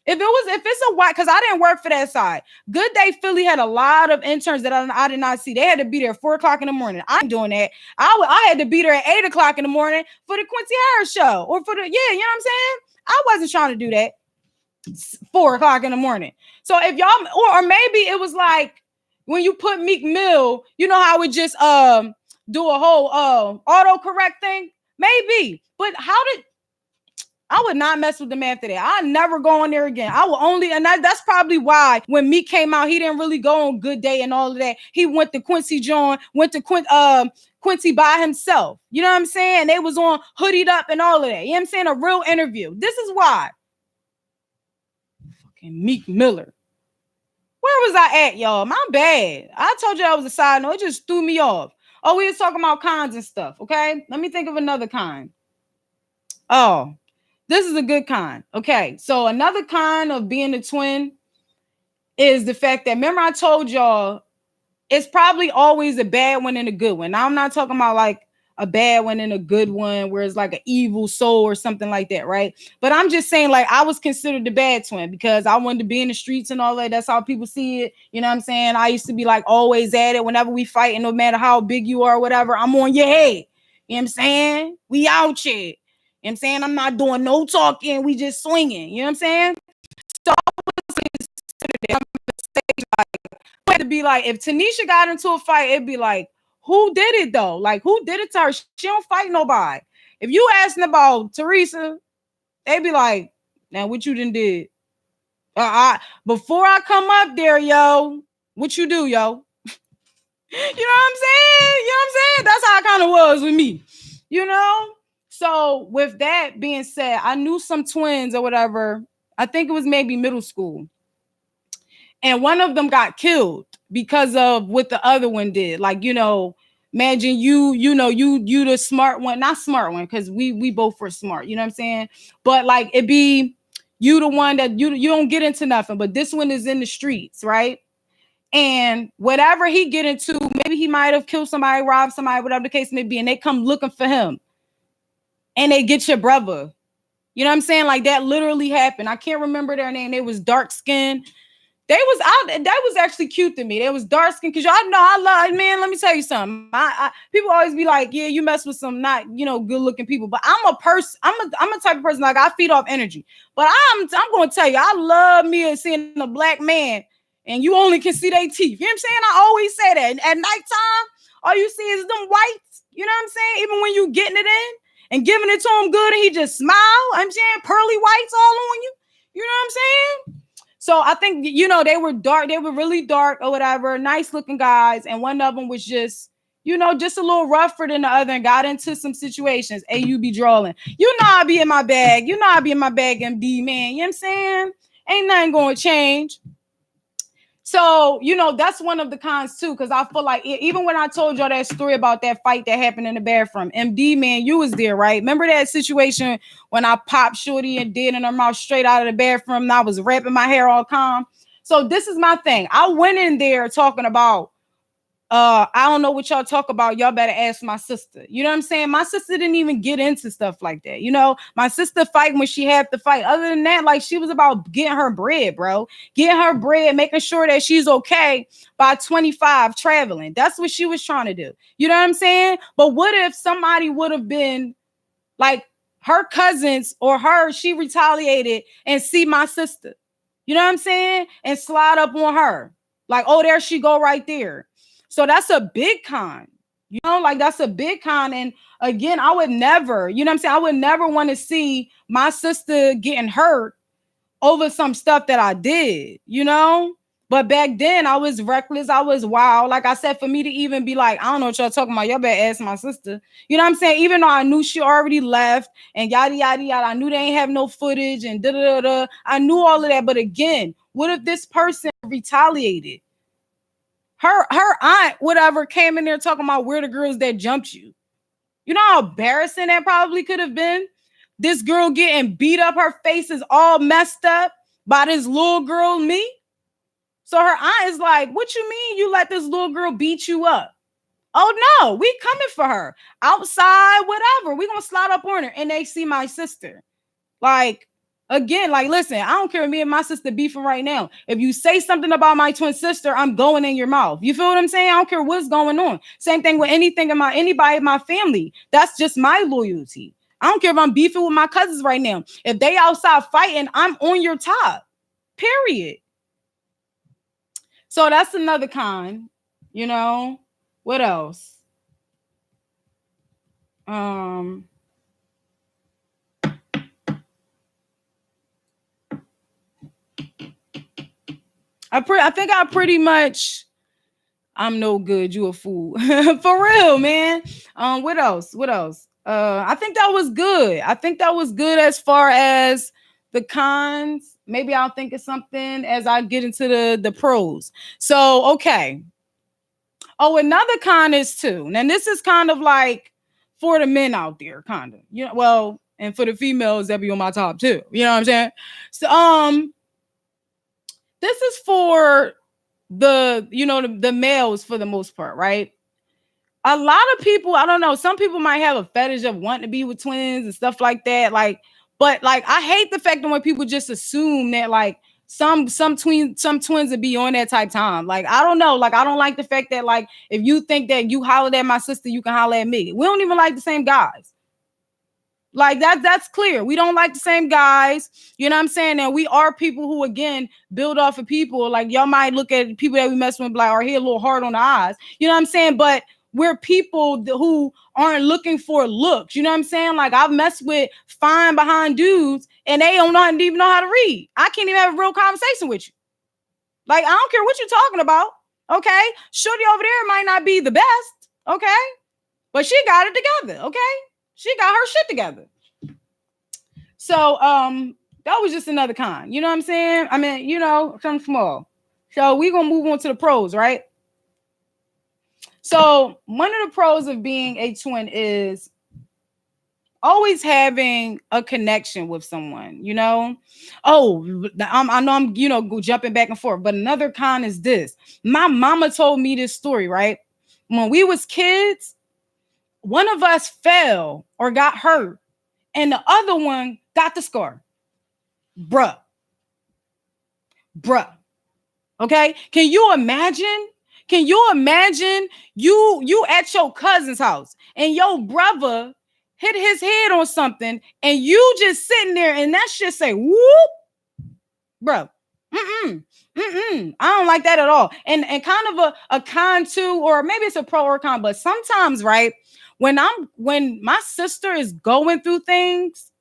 If it's a white, because I didn't work for that side. Good Day Philly had a lot of interns that I did not see. They had to be there at 4 o'clock in the morning. I'm doing that. I had to be there at 8 o'clock in the morning for the Quincy Harris show. Or you know what I'm saying? I wasn't trying to do that. 4 o'clock in the morning. So if y'all, or maybe it was like when you put Meek Mill, you know how it just do a whole autocorrect thing? Maybe. But I would not mess with them after that. I'll never go on there again. I will only, and that's probably why when Meek came out, he didn't really go on Good Day and all of that. He went to Quincy Quincy by himself. You know what I'm saying? They was on Hoodied Up and all of that. You know what I'm saying? A real interview. This is why. Fucking Meek Miller. Where was I at, y'all? My bad. I told you I was a side note. It just threw me off. Oh, we was talking about cons and stuff. Okay, let me think of another con. Oh, this is a good con. Okay, so another con of being a twin is the fact that, remember I told y'all it's probably always a bad one and a good one. Now I'm not talking about like a bad one and a good one where it's like an evil soul or something like that, right? But I'm just saying, like, I was considered the bad twin because I wanted to be in the streets and all that. That's how people see it. You know what I'm saying? I used to be like always at it whenever we fight, and no matter how big you are or whatever, I'm on your head. You know what I'm saying? We out here. You know what I'm saying? I'm not doing no talking. We just swinging. You know what I'm saying? So I was considered that. To be like, if Tanisha got into a fight, it'd be like, who did it though? Like, who did it to her? She don't fight nobody. If you asking about Teresa, they'd be like, now what you done did? Before I come up there, yo, what you do, yo? You know what I'm saying? You know what I'm saying? That's how it kind of was with me, you know? So with that being said, I knew some twins or whatever. I think it was maybe middle school. And one of them got killed because of what the other one did. Like, you know, imagine you the smart one, not smart one, because we both were smart, you know what I'm saying? But like it be you the one that you don't get into nothing, but this one is in the streets, right? And whatever he get into, maybe he might have killed somebody, robbed somebody, whatever the case may be, and they come looking for him. And they get your brother. You know what I'm saying? Like that literally happened. I can't remember their name. They was dark skinned. They was out. That was actually cute to me. They was dark skin because y'all know I love. Man, let me tell you something. People always be like, "Yeah, you mess with some not good looking people." But I'm a person. I'm a type of person like I feed off energy. But I'm going to tell you, I love me seeing a black man, and you only can see their teeth. You know what I'm saying? I always say that. At nighttime, all you see is them whites. You know what I'm saying? Even when you getting it in and giving it to him good, and he just smile. I'm saying pearly whites all on you. You know what I'm saying? So I think, they were dark. They were really dark or whatever. Nice looking guys. And one of them was just, just a little rougher than the other and got into some situations. Hey, you be drawing. I be in my bag. I be in my bag, MD, man. You know what I'm saying? Ain't nothing going to change. So, that's one of the cons too, because I feel like even when I told y'all that story about that fight that happened in the bathroom, MD, man, you was there, right? Remember that situation when I popped Shorty and did in her mouth straight out of the bathroom and I was wrapping my hair all calm? So this is my thing. I went in there talking about, I don't know what y'all talk about. Y'all better ask my sister. You know what I'm saying? My sister didn't even get into stuff like that. My sister fight when she had to fight. Other than that, like she was about getting her bread, bro. Getting her bread, making sure that she's okay by 25 traveling. That's what she was trying to do. You know what I'm saying? But what if somebody would have been like her cousins or she retaliated and see my sister? You know what I'm saying? And slide up on her. Like, oh, there she go right there. So that's a big con, like that's a big con. And again, I would never, I would never want to see my sister getting hurt over some stuff that I did, But back then I was reckless. I was wild. Like I said, for me to even be like, I don't know what y'all talking about. Y'all better ask my sister. You know what I'm saying? Even though I knew she already left and yada, yada, yada. I knew they ain't have no footage and da, da, da, da. I knew all of that. But again, what if this person retaliated? Her aunt, whatever, came in there talking about we're the girls that jumped you. You know how embarrassing that probably could have been? This girl getting beat up, her face is all messed up by this little girl, me. So her aunt is like, what you mean you let this little girl beat you up? Oh no, we coming for her. Outside, whatever. We gonna slide up on her. And they see my sister. Like, again, like, listen, I don't care if me and my sister beefing right now. If you say something about my twin sister, I'm going in your mouth. You feel what I'm saying? I don't care what's going on. Same thing with anybody in my family. That's just my loyalty. I don't care if I'm beefing with my cousins right now. If they outside fighting, I'm on your top. Period. So that's another con. What else? I think I pretty much, I'm no good. You a fool. For real, man. What else? I think that was good. I think that was good as far as the cons Maybe I'll think of something as I get into the pros. So, okay. Oh, another con is too. And this is kind of like for the men out there, kind of. You know, well, and for the females that be on my top too. You know what I'm saying? So, this is for the males for the most part, right? A lot of people, I don't know, some people might have a fetish of wanting to be with twins and stuff like that. Like, but like I hate the fact that when people just assume that like some twins would be on that type time. Like, I don't know. Like, I don't like the fact that like if you think that you hollered at my sister, you can holler at me. We don't even like the same guys. Like that's clear. We don't like the same guys. You know what I'm saying? And we are people who, again, build off of people. Like, y'all might look at people that we mess with like, are he a little hard on the eyes? You know what I'm saying? But we're people who aren't looking for looks. You know what I'm saying? Like, I've messed with fine behind dudes and they don't even know how to read. I can't even have a real conversation with you. Like, I don't care what you're talking about. Okay. Shorty over there might not be the best. Okay. But she got it together. Okay. She got her shit together. So, that was just another con. You know what I'm saying? I mean, you know, something small. So we're going to move on to the pros, right? So one of the pros of being a twin is always having a connection with someone, you know? Oh, I know I'm, you know, jumping back and forth, but another con is this. My mama told me this story, right? When we was kids, one of us fell or got hurt and the other one got the scar. Bruh. Okay? Can you imagine? You at your cousin's house and your brother hit his head on something and you just sitting there and that shit say whoop, bro. I don't like that at all. And kind of a con too, or maybe it's a pro or con, but sometimes, right, when my sister is going through things,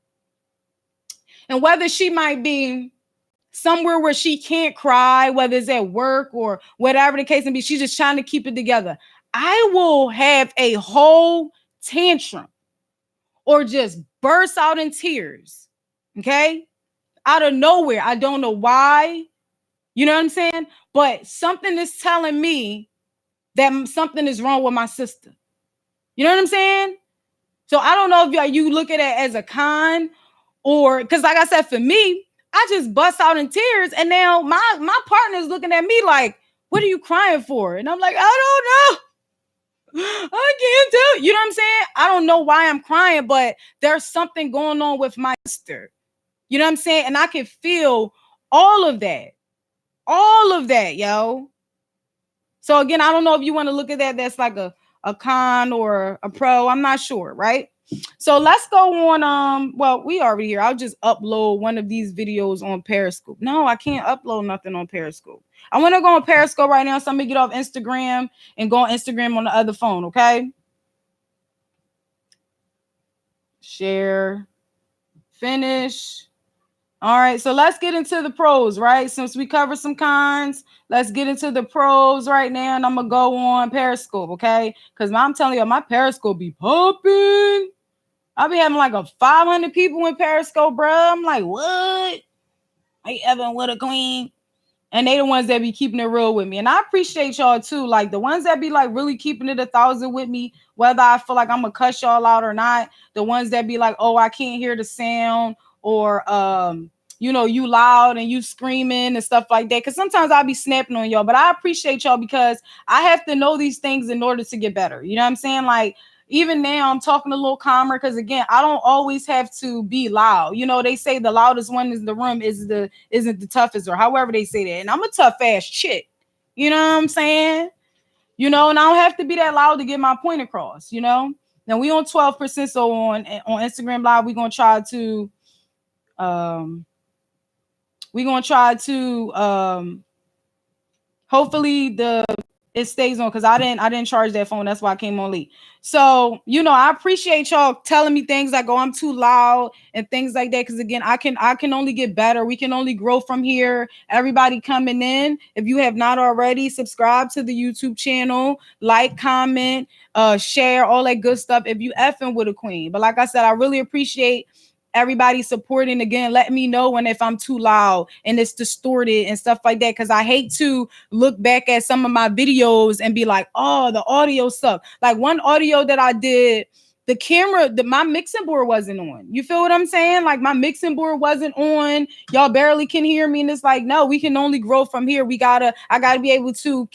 and whether she might be somewhere where she can't cry, whether it's at work or whatever the case may be, she's just trying to keep it together. I will have a whole tantrum or just burst out in tears, okay? Out of nowhere. I don't know why. You know what I'm saying? But something is telling me that something is wrong with my sister. You know what I'm saying? So I don't know if you look at it as a con or, because like I said, for me, I just bust out in tears. And now my partner's looking at me like, what are you crying for? And I'm like, I don't know. I can't tell. You know what I'm saying? I don't know why I'm crying, but there's something going on with my sister. You know what I'm saying? And I can feel all of that. All of that, yo. So again, I don't know if you want to look at that. That's like a con or a pro. I'm not sure, right? So let's go on. Well, we already here. I'll just upload one of these videos on Periscope. No, I can't upload nothing on Periscope. I want to go on Periscope right now. So I'm gonna get off Instagram and go on Instagram on the other phone. Okay. Share. Finish. All right, so let's get into the pros, right? Since we covered some cons, let's get into the pros right now. And I'm going to go on Periscope, okay? Because I'm telling you, my Periscope be popping. I'll be having like a 500 people in Periscope, bro. I'm like, what? Hey, Evan, what a queen. And they the ones that be keeping it real with me. And I appreciate y'all too. Like the ones that be like really keeping it 1,000 with me, whether I feel like I'm going to cuss y'all out or not. The ones that be like, oh, I can't hear the sound, or you know, you loud and you screaming and stuff like that. Because sometimes I'll be snapping on y'all, but I appreciate y'all because I have to know these things in order to get better. You know what I'm saying? Like, even now I'm talking a little calmer because again, I don't always have to be loud. You know, they say the loudest one in the room isn't the toughest, or however they say that. And I'm a tough ass chick. You know what I'm saying? You know, and I don't have to be that loud to get my point across, you know? Now we on 12%. So on Instagram Live, we're gonna try to hopefully it stays on, because I didn't charge that phone. That's why I came on late. So, you know, I appreciate y'all telling me things like, oh, I'm too loud and things like that. Because again, I can only get better. We can only grow from here. Everybody coming in, if you have not already, subscribe to the YouTube channel, like, comment, share, all that good stuff if you effing with a queen. But like I said, I really appreciate everybody supporting. Again, let me know when if I'm too loud and it's distorted and stuff like that, because I hate to look back at some of my videos and be like, oh, the audio sucked. Like one audio that I did, the camera, my mixing board wasn't on. You feel what I'm saying? Like my mixing board wasn't on. Y'all barely can hear me. And it's like, no, we can only grow from here. I gotta be able to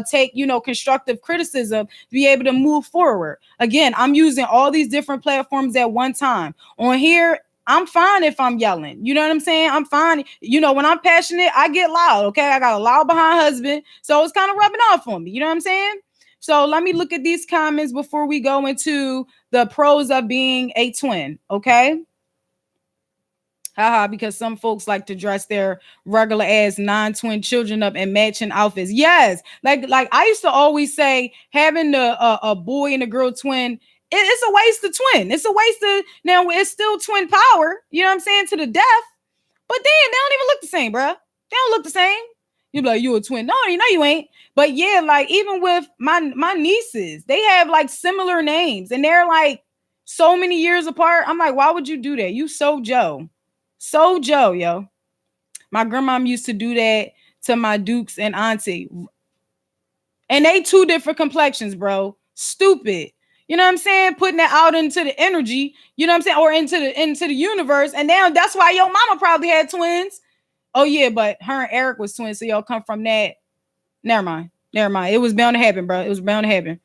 take, constructive criticism to be able to move forward. Again, I'm using all these different platforms at one time. On here, I'm fine if I'm yelling. You know what I'm saying? I'm fine. When I'm passionate, I get loud. Okay. I got a loud behind husband. So it's kind of rubbing off on me. You know what I'm saying? So let me look at these comments before we go into the pros of being a twin. Okay. Haha, because some folks like to dress their regular ass non-twin children up in matching outfits. Yes, like I used to always say, having a boy and a girl twin, it's a waste of twin. It's a waste of, now it's still twin power. You know what I'm saying, to the death. But then they don't even look the same, bruh. They don't look the same. You be like, you a twin? No, you ain't. But yeah, like even with my nieces, they have like similar names, and they're like so many years apart. I'm like, why would you do that? You so Joe. So Joe, yo. My grandmom used to do that to my dukes and auntie. And they two different complexions, bro. Stupid. You know what I'm saying? Putting that out into the energy, you know what I'm saying? Or into the universe. And now that's why your mama probably had twins. Oh yeah, but her and Eric was twins, so y'all come from that. Never mind. It was bound to happen, bro. It was bound to happen.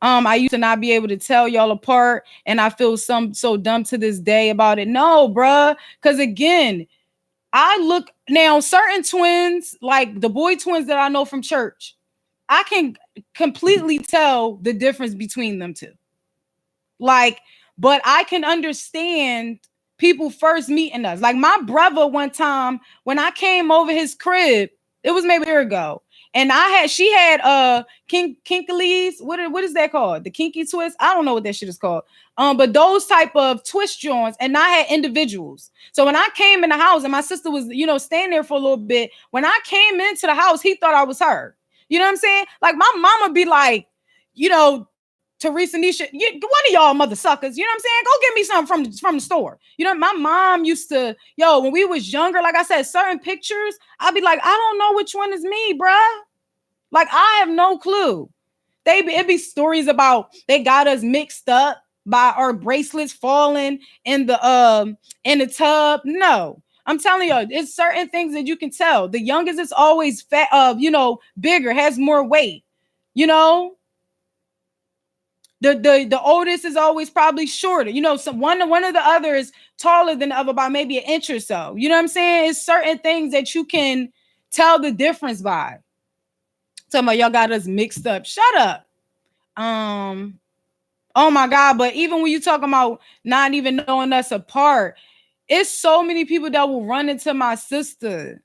I used to not be able to tell y'all apart, and I feel so dumb to this day about it. No, bruh. Because again, I look now, certain twins, like the boy twins that I know from church, I can completely tell the difference between them two. Like, but I can understand people first meeting us. Like my brother, one time when I came over his crib, it was maybe a year ago. And she had kinkalies. What is that called? The kinky twist? I don't know what that shit is called. But those type of twist joints, and I had individuals. So when I came in the house and my sister was, staying there for a little bit, when I came into the house, he thought I was her. You know what I'm saying? Like my mama be like, Teresa, Nisha, one of y'all mother suckers, you know what I'm saying? Go get me something from the store. My mom used to, when we was younger, like I said, certain pictures, I'd be like, I don't know which one is me, bruh. Like, I have no clue. It'd be stories about they got us mixed up by our bracelets falling in the tub. No. I'm telling you, it's certain things that you can tell. The youngest is always fat, bigger, has more weight, The oldest is always probably shorter. One of the other is taller than the other by maybe an inch or so. You know what I'm saying? It's certain things that you can tell the difference by. Talking about y'all got us mixed up. Shut up. Oh my God. But even when you talking about not even knowing us apart, it's so many people that will run into my sister.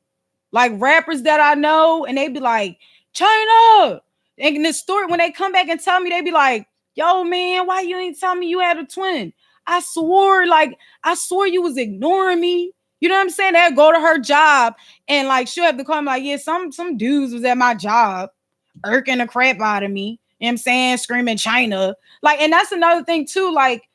Like rappers that I know, and they be like, Chyna. And the story, when they come back and tell me, they be like, yo, man, why you ain't tell me you had a twin? I swore you was ignoring me. You know what I'm saying? They'll go to her job and like she'll have to call me like, yeah, some dudes was at my job irking the crap out of me. You know what I'm saying? Screaming Chyna. Like, and that's another thing too. Like,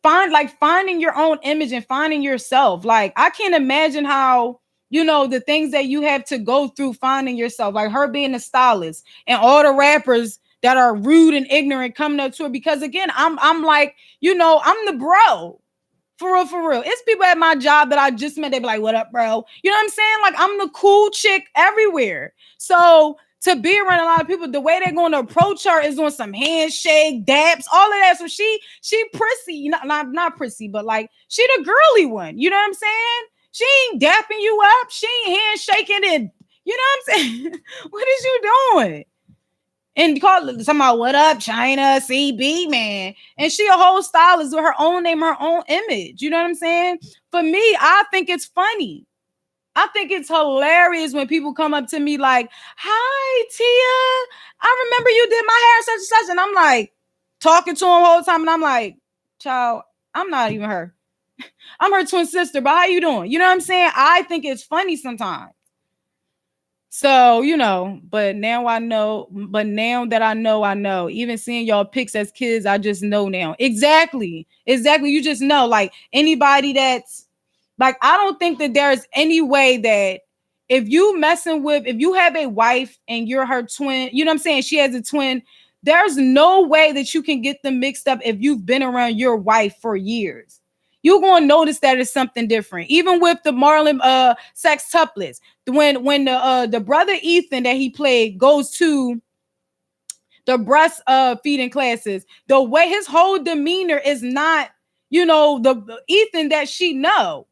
finding your own image and finding yourself. Like, I can't imagine how, the things that you have to go through finding yourself. Like her being a stylist and all the rappers that are rude and ignorant coming up to her. Because again, I'm like, I'm the bro. For real. It's people at my job that I just met. They be like, what up, bro? You know what I'm saying? Like, I'm the cool chick everywhere. So to be around a lot of people, the way they're going to approach her is on some handshake, daps, all of that. So she prissy, not prissy, but like she the girly one. You know what I'm saying? She ain't dapping you up. She ain't handshaking it. You know what I'm saying? What is you doing? And call something about what up, Chyna, Cbmann. And she a whole stylist with her own name, her own image. You know what I'm saying? For me, I think it's funny. I think it's hilarious when people come up to me like, hi, Tia. I remember you did my hair such and such. And I'm like, talking to them the whole time. And I'm like, child, I'm not even her. I'm her twin sister, but how you doing? You know what I'm saying? I think it's funny sometimes. So, but now I know, but now that I know, even seeing y'all pics as kids, I just know now. Exactly. Exactly. You just know, like anybody that's like, I don't think that there's any way that if you have a wife and you're her twin, you know what I'm saying? She has a twin. There's no way that you can get them mixed up if you've been around your wife for years. You're gonna notice that it's something different. Even with the Marlon Sextuplets, when the brother Ethan that he played goes to the breast feeding classes, the way his whole demeanor is not, the Ethan that she know.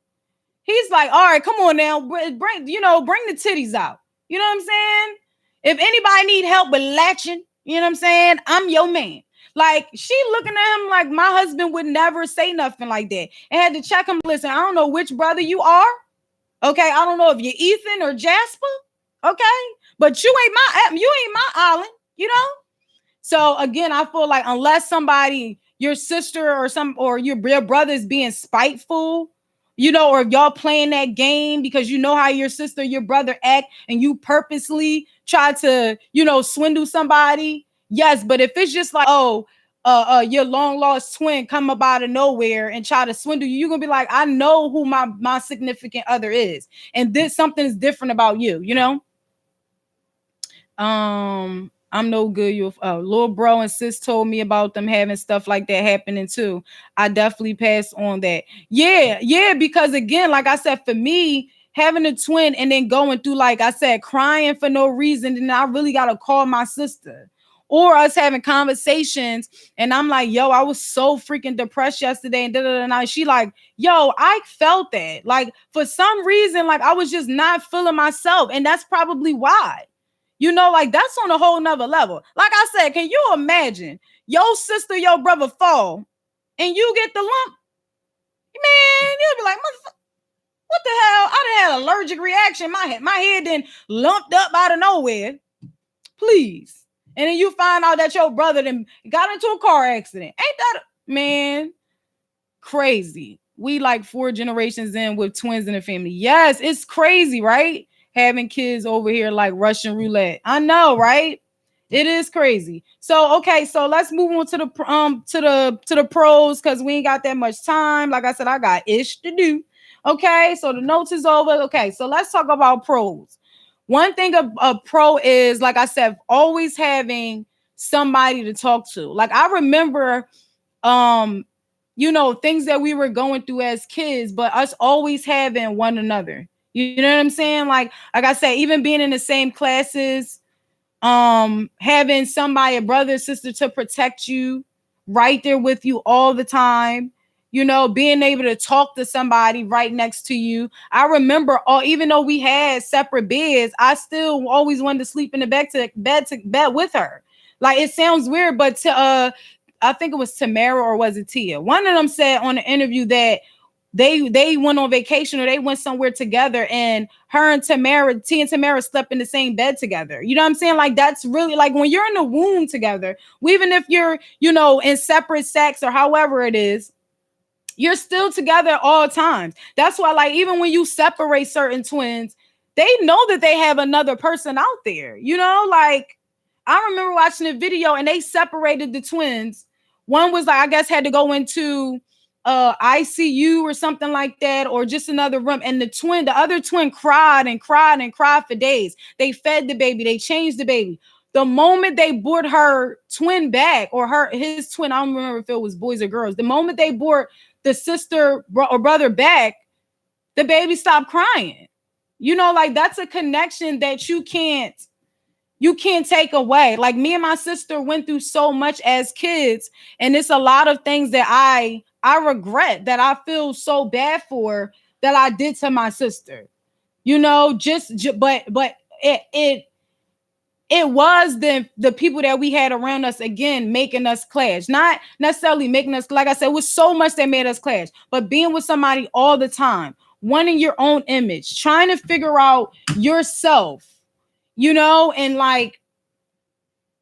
He's like, all right, come on now, bring the titties out. You know what I'm saying? If anybody need help with latching, you know what I'm saying? I'm your man. Like, she looking at him like my husband would never say nothing like that. And had to check him. Listen, I don't know which brother you are. Okay, I don't know if you're Ethan or Jasper. Okay, but you ain't my island. You know. So again, I feel like unless somebody, your sister or your brother is being spiteful, or if y'all playing that game because you know how your sister, your brother act, and you purposely try to, swindle somebody. Yes, but if it's just like, oh, your long lost twin come up out of nowhere and try to swindle you, you're gonna be like, I know who my significant other is, and this something is different about you, I'm no good. You little bro and sis told me about them having stuff like that happening too. I definitely pass on that. Yeah, because again, like I said, for me, having a twin and then going through, like I said, crying for no reason, and I really gotta call my sister. Or us having conversations, and I'm like, yo, I was so freaking depressed yesterday, and da. She like, yo, I felt that. Like, for some reason, like I was just not feeling myself, and that's probably why. Like that's on a whole nother level. Like I said, can you imagine your sister, your brother fall and you get the lump? Man, you'll be like, what the hell? I done had an allergic reaction. My head then lumped up out of nowhere. Please. And then you find out that your brother then got into a car accident. Ain't that man? Crazy. We like 4 generations in with twins in the family. Yes, it's crazy, right? Having kids over here like Russian roulette. I know, right? It is crazy. So okay, so let's move on to the pros because we ain't got that much time. Like I said, I got ish to do. Okay, so the notes is over. Okay, so let's talk about pros. One thing a pro is, like I said, always having somebody to talk to. Like I remember things that we were going through as kids, but us always having one another. You know what I'm saying? Like I said, even being in the same classes, having somebody, a brother, sister to protect you right there with you all the time. Being able to talk to somebody right next to you. I remember, even though we had separate beds, I still always wanted to sleep in the bed with her. Like it sounds weird, but I think it was Tamara or was it Tia? One of them said on the interview that they went on vacation or they went somewhere together, and Tia and Tamara slept in the same bed together. You know what I'm saying? Like that's really like when you're in the womb together, even if you're, in separate sex or however it is, you're still together at all times. That's why, like, even when you separate certain twins, they know that they have another person out there. Like I remember watching a video and they separated the twins. One was like, I guess had to go into ICU or something like that, or just another room. And the other twin cried and cried and cried for days. They fed the baby, they changed the baby. The moment they brought her twin back, or his twin, I don't remember if it was boys or girls. The moment they brought the sister or brother back, the baby stopped crying. Like that's a connection that you can't take away. Like me and my sister went through so much as kids, and it's a lot of things that I regret, that I feel so bad for, that I did to my sister. But it was the people that we had around us, again, making us clash. Not necessarily making us, like I said, it was so much that made us clash, but being with somebody all the time, wanting your own image, trying to figure out yourself, and like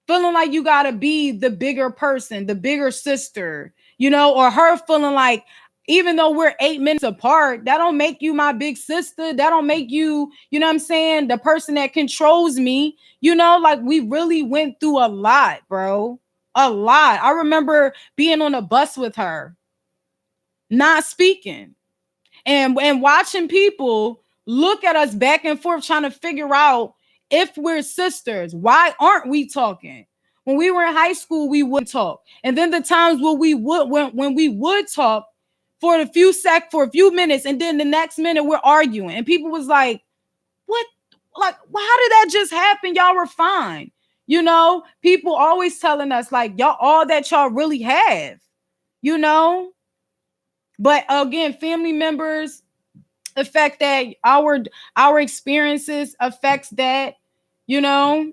feeling like you gotta be the bigger person, the bigger sister, or her feeling like Even though we're 8 minutes apart, that don't make you my big sister. That don't make you, you know what I'm saying, the person that controls me. You know, like we really went through a lot, bro. A lot. I remember being on a bus with her, not speaking, and watching people look at us back and forth trying to figure out if we're sisters. Why aren't we talking? When we were in high school, we wouldn't talk. And then the times when we would when we would talk for a few minutes, and then the next minute we're arguing. And people was like, what? Like, well, how did that just happen? Y'all were fine. You know, people always telling us like y'all all that y'all really have, you know. But again, family members affect that. Our experiences affects that, you know.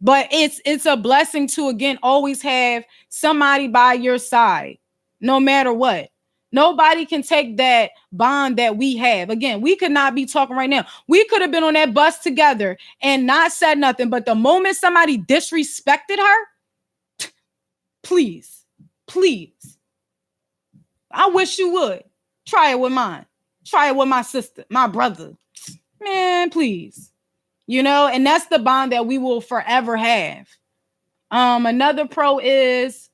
But it's a blessing to again always have somebody by your side, no matter what. Nobody can take that bond that we have. Again, we could not be talking right now. We could have been on that bus together and not said nothing. But the moment somebody disrespected her, please, please, I wish you would. Try it with mine. Try it with my sister, my brother. Man, please. You know, and that's the bond that we will forever have. Another pro is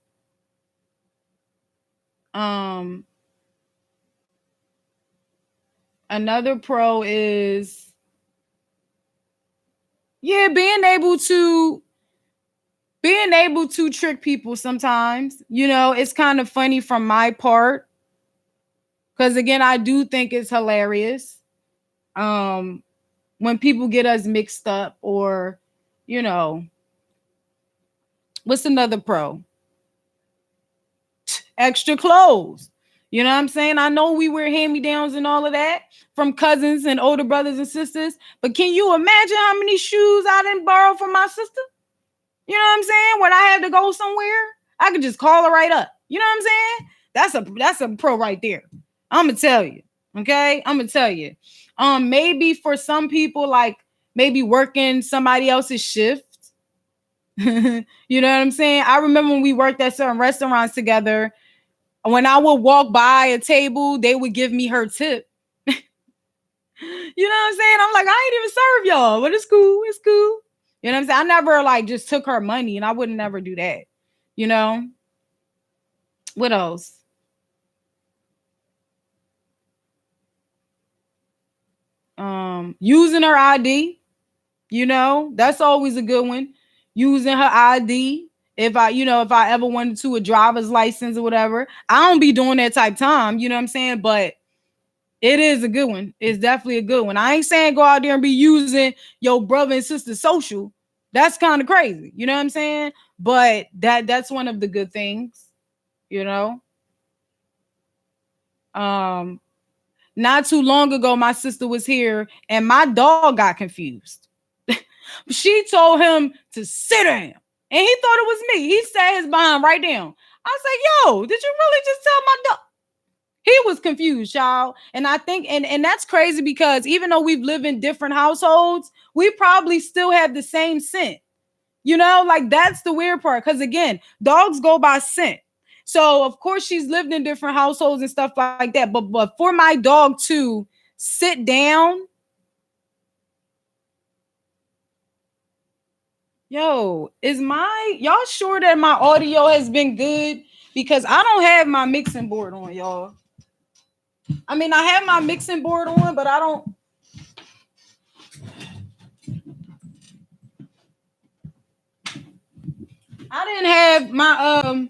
yeah, being able to trick people sometimes. You know, it's kind of funny from my part. Because again, I do think it's hilarious. When people get us mixed up, or, you know, what's another pro? Extra clothes. You know what I'm saying? I know we wear hand-me-downs and all of that from cousins and older brothers and sisters, but can you imagine how many shoes I didn't borrow from my sister? You know what I'm saying? When I had to go somewhere, I could just call her right up. You know what I'm saying? That's a pro right there. I'm gonna tell you. Okay, I'm gonna tell you. Maybe for some people, like maybe working somebody else's shift. You know what I'm saying? I remember when we worked at certain restaurants together. When I would walk by a table, they would give me her tip. You know what I'm saying? I'm like, I ain't even serve y'all, but it's cool. It's cool. You know what I'm saying? I never like just took her money, and I would never do that. You know? What else? Using her ID, you know, that's always a good one. Using her ID. If I ever wanted to a driver's license or whatever, I don't be doing that type time, you know what I'm saying? But it is a good one. It's definitely a good one. I ain't saying go out there and be using your brother and sister social. That's kind of crazy, you know what I'm saying? But that's one of the good things, you know. Not too long ago, my sister was here and my dog got confused. She told him to sit down, and he thought it was me. He sat his behind right down. I said, yo, did you really just tell my dog? He was confused, y'all. And I think, and that's crazy because even though we've lived in different households, we probably still have the same scent. You know, like that's the weird part. Because again, dogs go by scent. So of course she's lived in different households and stuff like that. But for my dog to sit down, yo, y'all sure that my audio has been good? Because I don't have my mixing board on, y'all. I mean, I have my mixing board on, but I didn't have my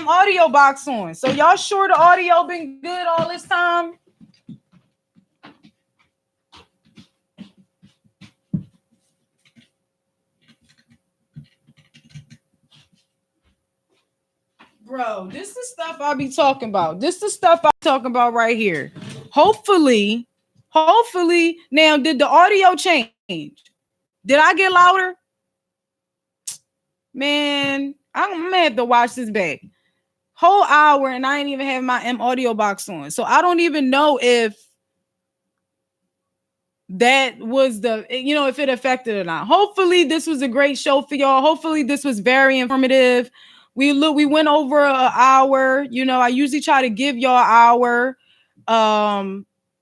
audio box on. So y'all sure the audio been good all this time? Bro, this is stuff I be talking about. This is stuff I'm talking about right here. Hopefully, now did the audio change? Did I get louder? Man, I'm gonna have to watch this back. Whole hour and I ain't even have my audio box on. So I don't even know if that was if it affected or not. Hopefully this was a great show for y'all. Hopefully this was very informative. We went over an hour. You know, I usually try to give y'all an hour.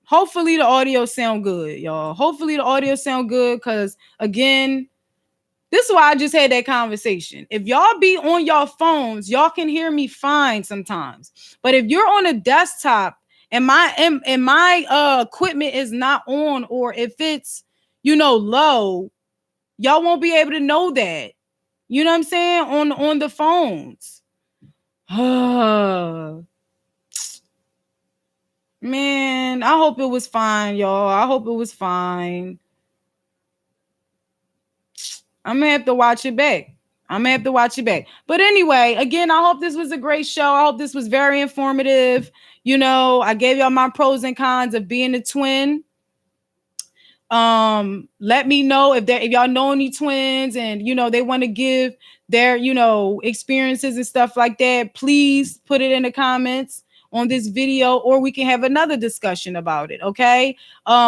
Hopefully the audio sound good, y'all. Hopefully the audio sound good, because again, this is why I just had that conversation. If y'all be on your phones, y'all can hear me fine sometimes. But if you're on a desktop and my equipment is not on, or if it's, you know, low, y'all won't be able to know that. You know what I'm saying? On the phones. Man, I hope it was fine, y'all. I hope it was fine. I'm gonna have to watch it back. But anyway, again, I hope this was a great show. I hope this was very informative. You know, I gave y'all my pros and cons of being a twin. Let me know if y'all know any twins and, you know, they want to give their, you know, experiences and stuff like that. Please put it in the comments on this video, or we can have another discussion about it. Okay.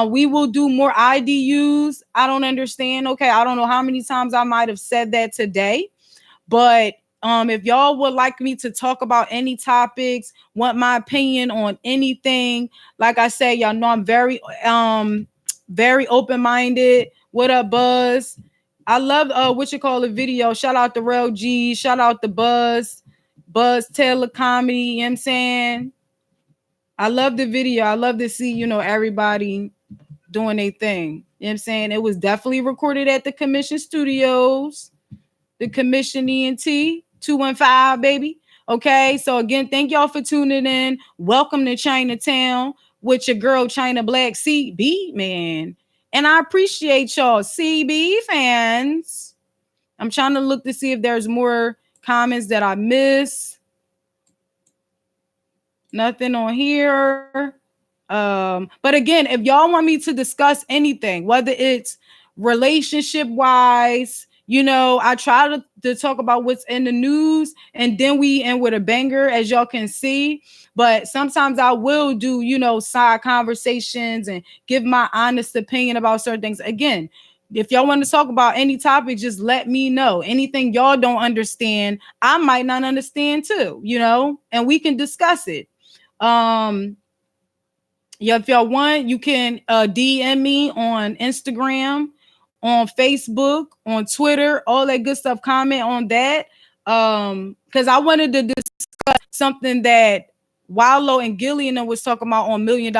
We will do more IDUs. I don't understand. Okay. I don't know how many times I might have said that today, but if y'all would like me to talk about any topics, want my opinion on anything, like I say, y'all know I'm very open-minded. What up, Buzz? I love what you call a video. Shout out to Rel G. Shout out to Buzz Taylor Comedy. You know what I'm saying? I love the video. I love to see, you know, everybody doing their thing. You know what I'm saying? It was definitely recorded at the Commission Studios. The Commission ENT 215, baby. Okay, so again, thank y'all for tuning in. Welcome to Chinatown with your girl Chyna Blakk Cbmann. And I appreciate y'all, CB fans. I'm trying to look to see if there's more comments that I miss. Nothing on here. But again, if y'all want me to discuss anything, whether it's relationship wise, you know, I try to talk about what's in the news, and then we end with a banger, as y'all can see. But sometimes I will do, you know, side conversations and give my honest opinion about certain things. Again, if y'all want to talk about any topic, just let me know. Anything y'all don't understand, I might not understand too, you know, and we can discuss it. Yeah, if y'all want, you can DM me on Instagram, on Facebook, on Twitter, all that good stuff. Comment on that. Because I wanted to discuss something that Wallow and Gillian was talking about on $1 Million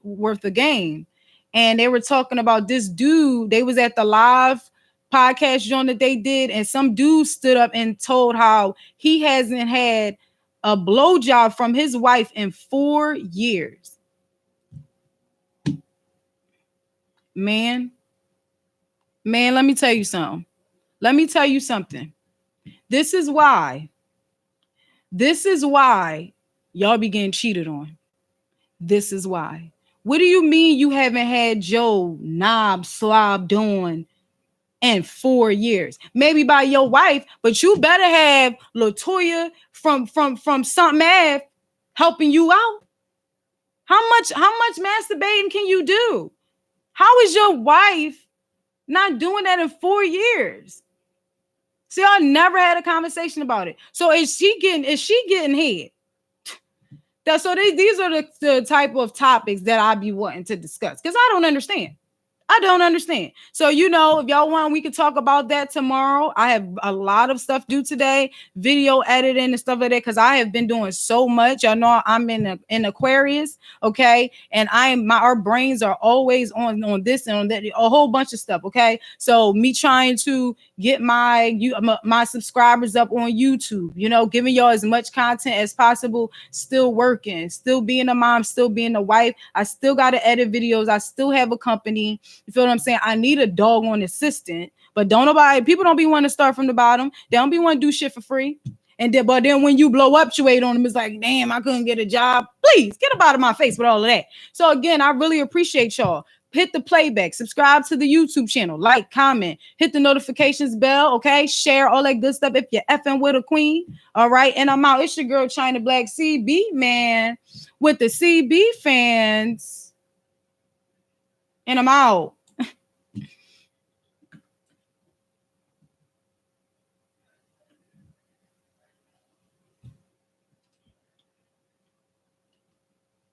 worth of game. And they were talking about this dude. They was at the live podcast joint that they did, and some dude stood up and told how he hasn't had a blowjob from his wife in 4 years. Man, let me tell you something. This is why y'all be getting cheated on. This is why. What do you mean you haven't had Joe knob slobbed on in 4 years? Maybe by your wife, but you better have LaToya from something Ave helping you out. How much masturbating can you do? How is your wife not doing that in 4 years? See, I never had a conversation about it. So is she getting head? So these are the type of topics that I be wanting to discuss, because I don't understand. So, you know, if y'all want, we could talk about that tomorrow. I have a lot of stuff due today, video editing and stuff like that, because I have been doing so much. Y'all know I'm in Aquarius, okay? And our brains are always on this and on that, a whole bunch of stuff, okay? So me trying to get my subscribers up on YouTube, you know, giving y'all as much content as possible, still working, still being a mom, still being a wife. I still got to edit videos. I still have a company. You feel what I'm saying? I need a doggone assistant, but people don't be wanting to start from the bottom. They don't be wanting to do shit for free. But then when you blow up, you wait on them. It's like, damn, I couldn't get a job. Please get up out of my face with all of that. So again, I really appreciate y'all. Hit the playback, subscribe to the YouTube channel, like, comment, hit the notifications bell, okay? Share all that good stuff if you're effing with a queen, all right? And I'm out. It's your girl, Chyna Blakk Cbmann, with the CB fans. And I'm out.